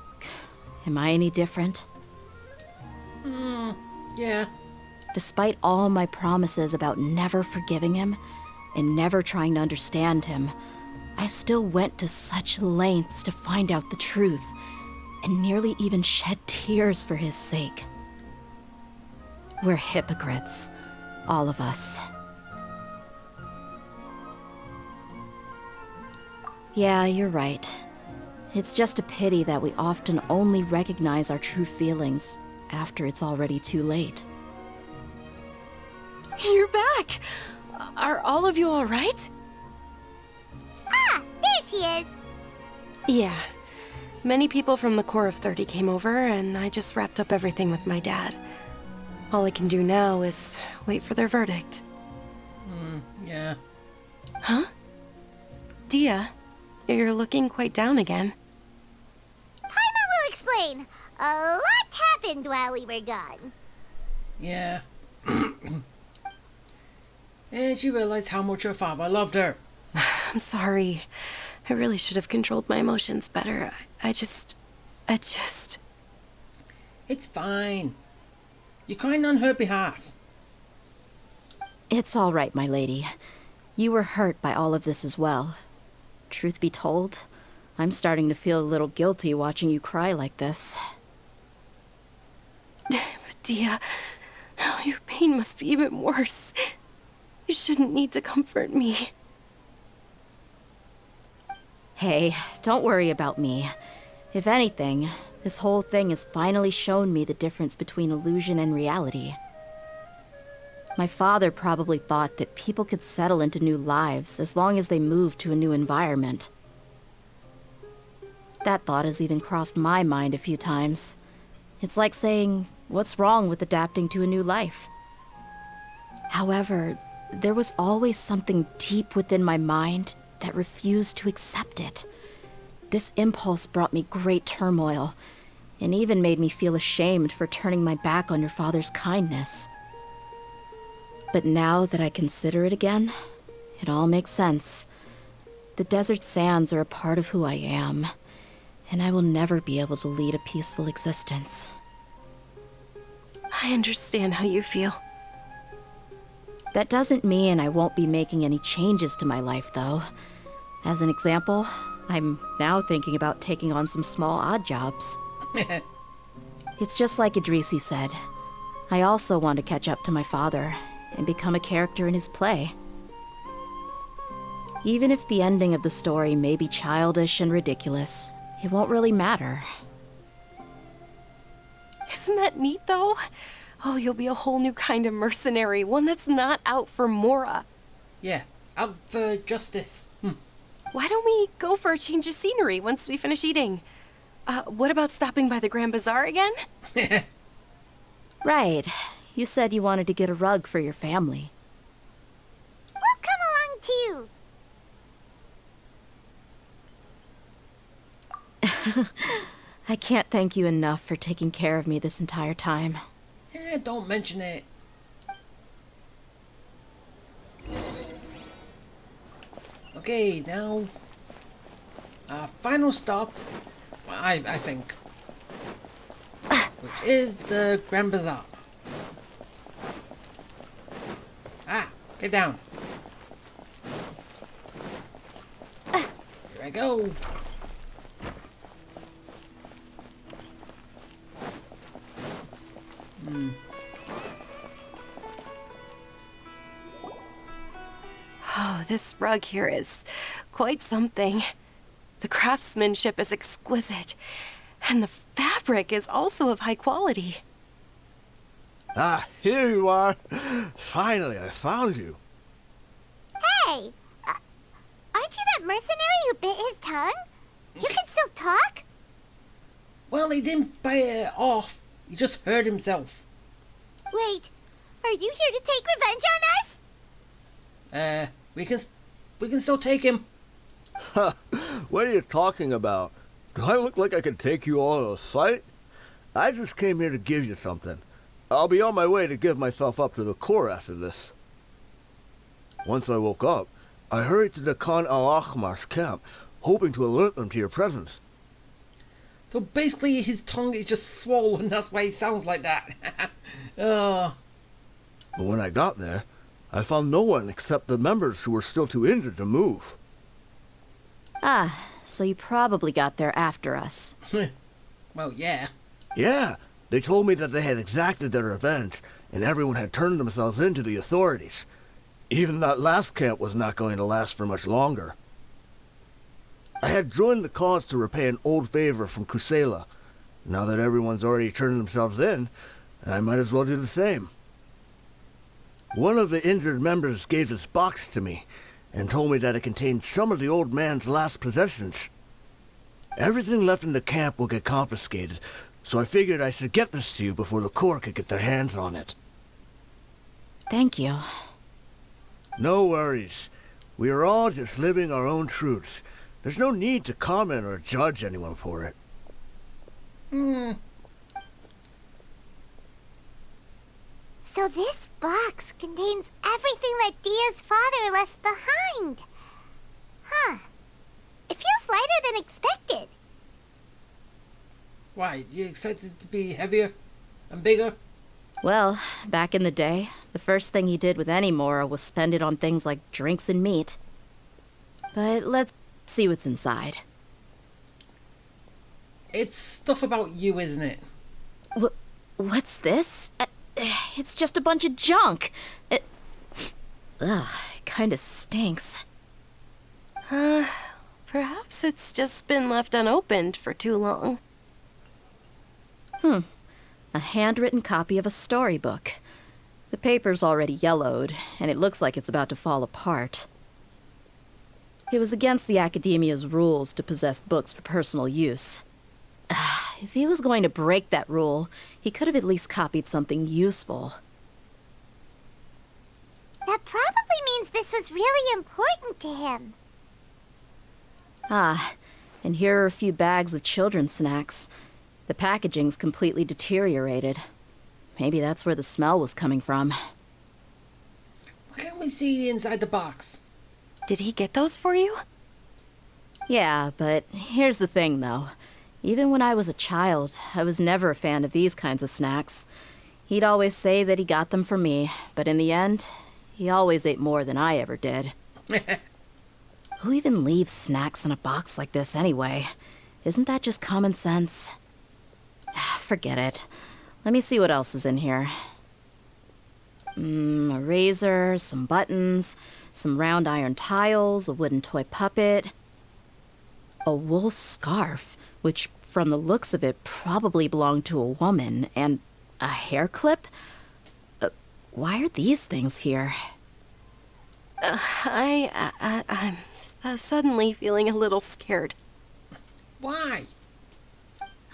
Am I any different? Yeah. Despite all my promises about never forgiving him and never trying to understand him, I still went to such lengths to find out the truth, and nearly even shed tears for his sake. We're hypocrites, all of us. Yeah, you're right. It's just a pity that we often only recognize our true feelings after it's already too late. You're back! Are all of you alright? Ah, there she is. Yeah. Many people from the Corps of 30 came over, and I just wrapped up everything with my dad. All I can do now is wait for their verdict. Yeah. Huh? Dia, you're looking quite down again. Paimon will explain. A lot happened while we were gone. Yeah. And she realized how much her father loved her. I'm sorry. I really should have controlled my emotions better. I just... It's fine. You're crying on her behalf. It's all right, my lady. You were hurt by all of this as well. Truth be told, I'm starting to feel a little guilty watching you cry like this. But Dia, your pain must be even worse. You shouldn't need to comfort me. Hey, don't worry about me. If anything, this whole thing has finally shown me the difference between illusion and reality. My father probably thought that people could settle into new lives as long as they moved to a new environment. That thought has even crossed my mind a few times. It's like saying, what's wrong with adapting to a new life? However, there was always something deep within my mind that refused to accept it. This impulse brought me great turmoil, and even made me feel ashamed for turning my back on your father's kindness. But now that I consider it again, it all makes sense. The desert sands are a part of who I am, and I will never be able to lead a peaceful existence. I understand how you feel. That doesn't mean I won't be making any changes to my life, though. As an example, I'm now thinking about taking on some small odd jobs. It's just like Idrisi said. I also want to catch up to my father and become a character in his play. Even if the ending of the story may be childish and ridiculous, it won't really matter. Isn't that neat, though? Oh, you'll be a whole new kind of mercenary, one that's not out for Mora. Yeah, out for justice. Why don't we go for a change of scenery once we finish eating? What about stopping by the Grand Bazaar again? Right. You said you wanted to get a rug for your family. We'll come along too. I can't thank you enough for taking care of me this entire time. Don't mention it. Okay, now our final stop I think. Which is the Grand Bazaar. Ah, get down. Here I go. Oh, this rug here is quite something. The craftsmanship is exquisite, and the fabric is also of high quality. Ah, here you are. Finally, I found you. Hey! Aren't you that mercenary who bit his tongue? You can still talk? Well, he didn't bite it off. He just hurt himself. Wait, are you here to take revenge on us? We can still take him. What are you talking about? Do I look like I can take you all in a fight? I just came here to give you something. I'll be on my way to give myself up to the Corps after this. Once I woke up, I hurried to the Khan al-Ahmar's camp, hoping to alert them to your presence. So basically his tongue is just swollen, that's why he sounds like that. Oh. But when I got there, I found no one except the members who were still too injured to move. Ah, so you probably got there after us. Well, yeah. Yeah, they told me that they had exacted their revenge, and everyone had turned themselves in to the authorities. Even that last camp was not going to last for much longer. I had joined the cause to repay an old favor from Kusela. Now that everyone's already turned themselves in, I might as well do the same. One of the injured members gave this box to me, and told me that it contained some of the old man's last possessions. Everything left in the camp will get confiscated, so I figured I should get this to you before the Corps could get their hands on it. Thank you. No worries. We are all just living our own truths. There's no need to comment or judge anyone for it. So this box contains everything that Dia's father left behind. Huh. It feels lighter than expected. Why, do you expect it to be heavier and bigger? Well, back in the day, the first thing he did with any Mora was spend it on things like drinks and meat. But let's see what's inside. It's stuff about you, isn't it? What's this? It's just a bunch of junk. It kinda stinks. Perhaps it's just been left unopened for too long. A handwritten copy of a storybook. The paper's already yellowed, and it looks like it's about to fall apart. It was against the Academia's rules to possess books for personal use. If he was going to break that rule, he could have at least copied something useful. That probably means this was really important to him. Ah, and here are a few bags of children's snacks. The packaging's completely deteriorated. Maybe that's where the smell was coming from. Why can't we see inside the box? Did he get those for you? Yeah, but here's the thing, though. Even when I was a child, I was never a fan of these kinds of snacks. He'd always say that he got them for me, but in the end, he always ate more than I ever did. Who even leaves snacks in a box like this anyway? Isn't that just common sense? Forget it. Let me see what else is in here. A razor, some buttons, some round iron tiles, a wooden toy puppet, a wool scarf, which from the looks of it probably belonged to a woman, and a hair clip? Why are these things here? I'm suddenly feeling a little scared. Why?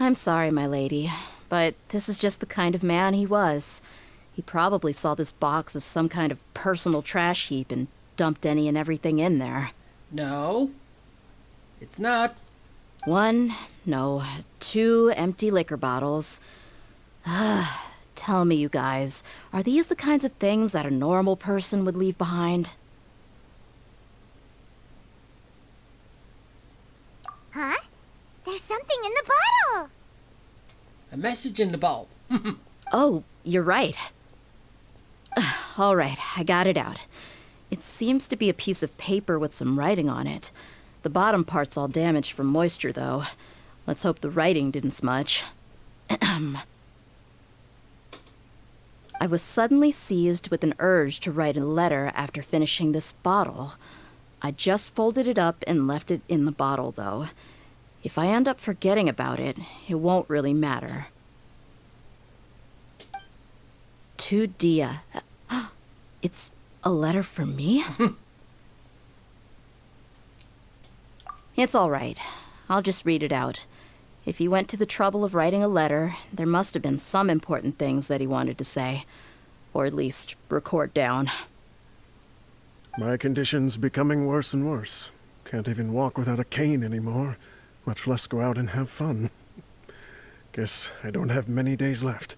I'm sorry, my lady, but this is just the kind of man he was. He probably saw this box as some kind of personal trash heap and dumped any and everything in there. No, it's not. 2 empty liquor bottles. Tell me, you guys, are these the kinds of things that a normal person would leave behind? Huh? There's something in the message in the bottle. Oh, you're right. All right, I got it out. It seems to be a piece of paper with some writing on it. The bottom part's all damaged from moisture, though. Let's hope the writing didn't smudge. I was suddenly seized with an urge to write a letter after finishing this bottle. I just folded it up and left it in the bottle, though. If I end up forgetting about it, it won't really matter. To Dia. It's a letter for me? It's all right. I'll just read it out. If he went to the trouble of writing a letter, there must have been some important things that he wanted to say. Or at least record down. My condition's becoming worse and worse. Can't even walk without a cane anymore, much less go out and have fun. Guess I don't have many days left.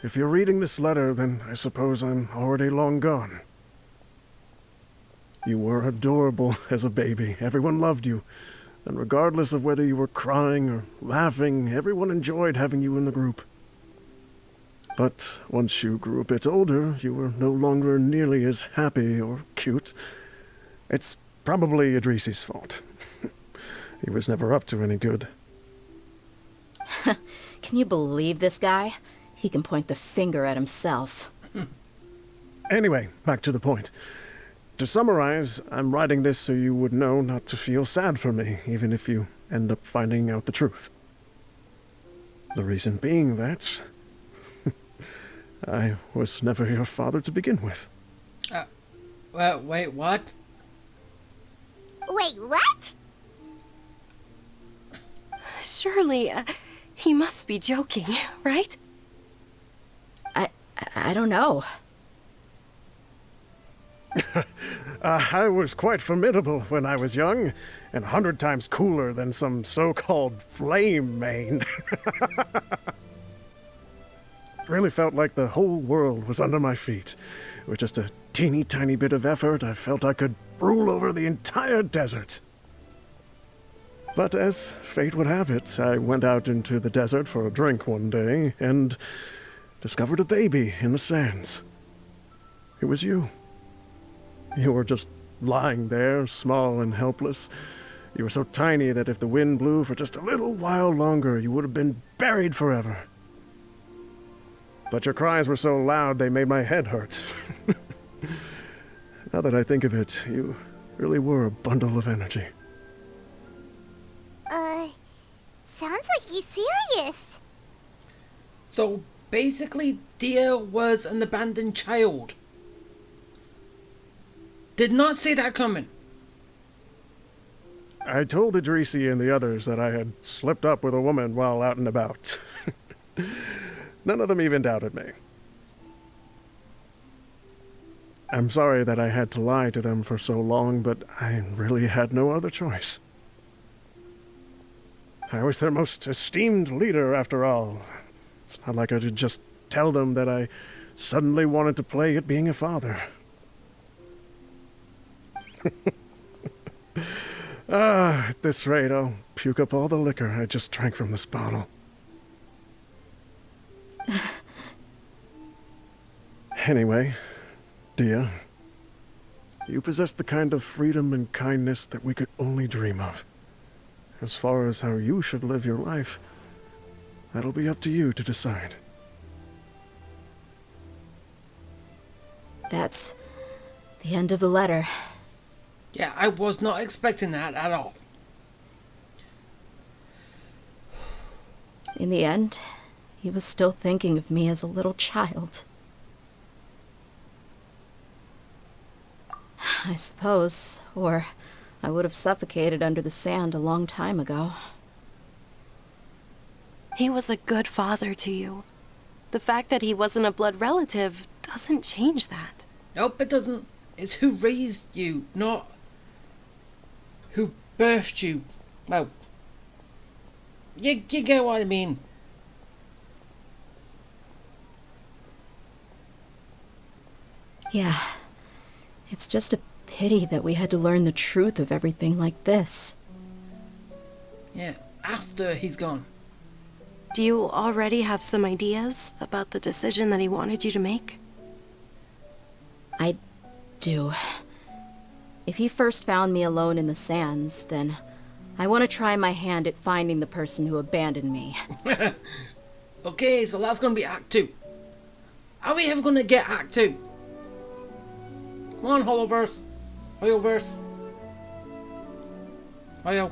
If you're reading this letter, then I suppose I'm already long gone. You were adorable as a baby. Everyone loved you. And regardless of whether you were crying or laughing, everyone enjoyed having you in the group. But once you grew a bit older, you were no longer nearly as happy or cute. It's probably Idrisi's fault. He was never up to any good. Can you believe this guy? He can point the finger at himself. Anyway, back to the point. To summarize, I'm writing this so you would know not to feel sad for me, even if you end up finding out the truth. The reason being that I was never your father to begin with. Well, wait, what? Wait, what? Surely, he must be joking, right? I don't know. I was quite formidable when I was young, and 100 times cooler than some so-called flame main. Really felt like the whole world was under my feet. With just a teeny tiny bit of effort, I felt I could rule over the entire desert. But as fate would have it, I went out into the desert for a drink one day, and discovered a baby in the sands. It was you. You were just lying there, small and helpless. You were so tiny that if the wind blew for just a little while longer, you would have been buried forever. But your cries were so loud they made my head hurt. Now that I think of it, you really were a bundle of energy. Sounds like he's serious. So basically, Dia was an abandoned child. Did not see that coming. I told Idrisi and the others that I had slipped up with a woman while out and about. None of them even doubted me. I'm sorry that I had to lie to them for so long, but I really had no other choice. I was their most esteemed leader, after all. It's not like I could just tell them that I suddenly wanted to play at being a father. At this rate, I'll puke up all the liquor I just drank from this bottle. Anyway, Dia, you possess the kind of freedom and kindness that we could only dream of. As far as how you should live your life, that'll be up to you to decide. That's the end of the letter. Yeah, I was not expecting that at all. In the end, he was still thinking of me as a little child. I suppose, or I would have suffocated under the sand a long time ago. He was a good father to you. The fact that he wasn't a blood relative doesn't change that. Nope, it doesn't. It's who raised you, not who birthed you. Well, you get what I mean. Yeah, it's just a pity that we had to learn the truth of everything like this. Yeah, after he's gone. Do you already have some ideas about the decision that he wanted you to make? I do. If he first found me alone in the sands, then I want to try my hand at finding the person who abandoned me. Okay, so that's going to be Act 2. Are we ever going to get Act 2? Come on, Holoverse. Hoyoverse. Hoyo.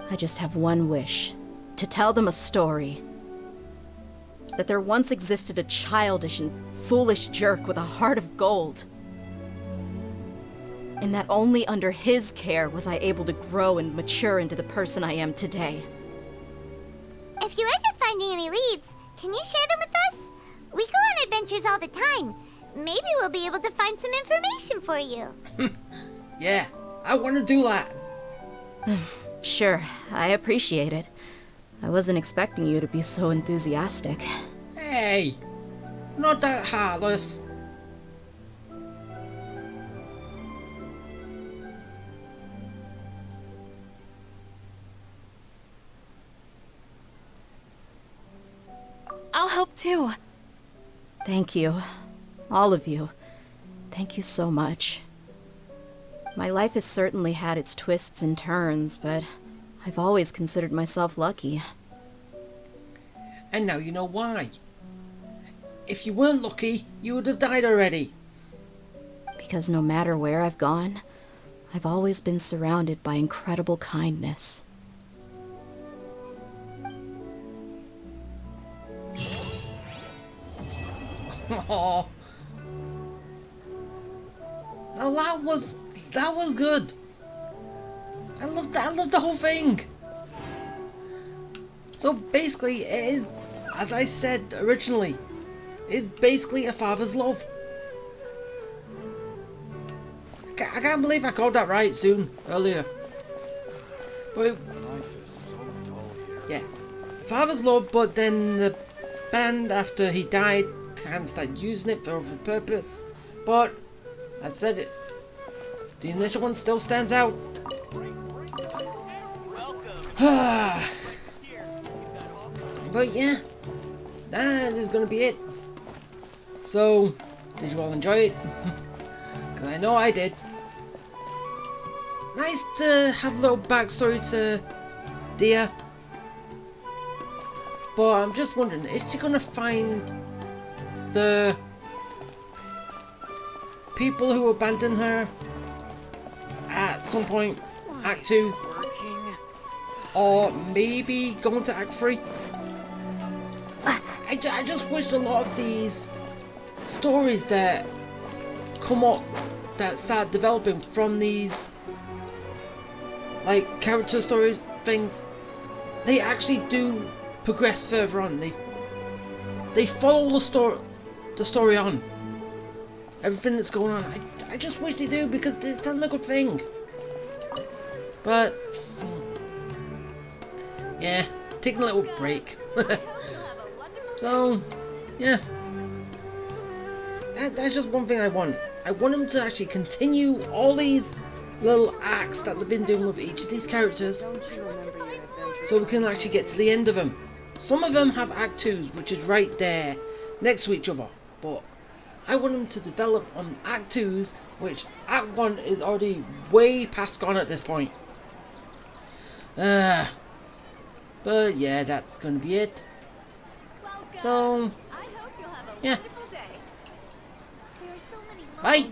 I just have one wish. To tell them a story. That there once existed a childish and foolish jerk with a heart of gold. And that only under his care was I able to grow and mature into the person I am today. If you end up finding any leads, can you share them with us? We go on adventures all the time. Maybe we'll be able to find some information for you. Yeah, I want to do that. Sure, I appreciate it. I wasn't expecting you to be so enthusiastic. Hey, not that heartless. I'll help too. Thank you. All of you. Thank you so much. My life has certainly had its twists and turns, but I've always considered myself lucky. And now you know why. If you weren't lucky, you would have died already. Because no matter where I've gone, I've always been surrounded by incredible kindness. Oh, now that was good. I loved the whole thing. So basically, it is, as I said originally, it's basically a father's love. I can't believe I called that right earlier. But yeah, father's love. But then the band, after he died, kind of started using it for other purpose. But I said it. The initial one still stands out. But yeah, that is going to be it. So, did you all enjoy it? Because I know I did. Nice to have a little backstory to Dia. But I'm just wondering, is she going to find the people who abandoned her at some point, Act 2? Or maybe going to Act 3? I just wish a lot of these stories that come up, that start developing from these like character stories things, they actually do progress further on. They follow the story on. Everything that's going on. I just wish they do, because it's a good thing. But yeah, taking a little break. So yeah, that's just one thing I want. I want them to actually continue all these little acts that they've been doing with each of these characters, so we can actually get to the end of them. Some of them have Act 2s, which is right there next to each other, but I want them to develop on Act 2s, which Act 1 is already way past gone at this point. But yeah, that's gonna be it. So yeah, bye.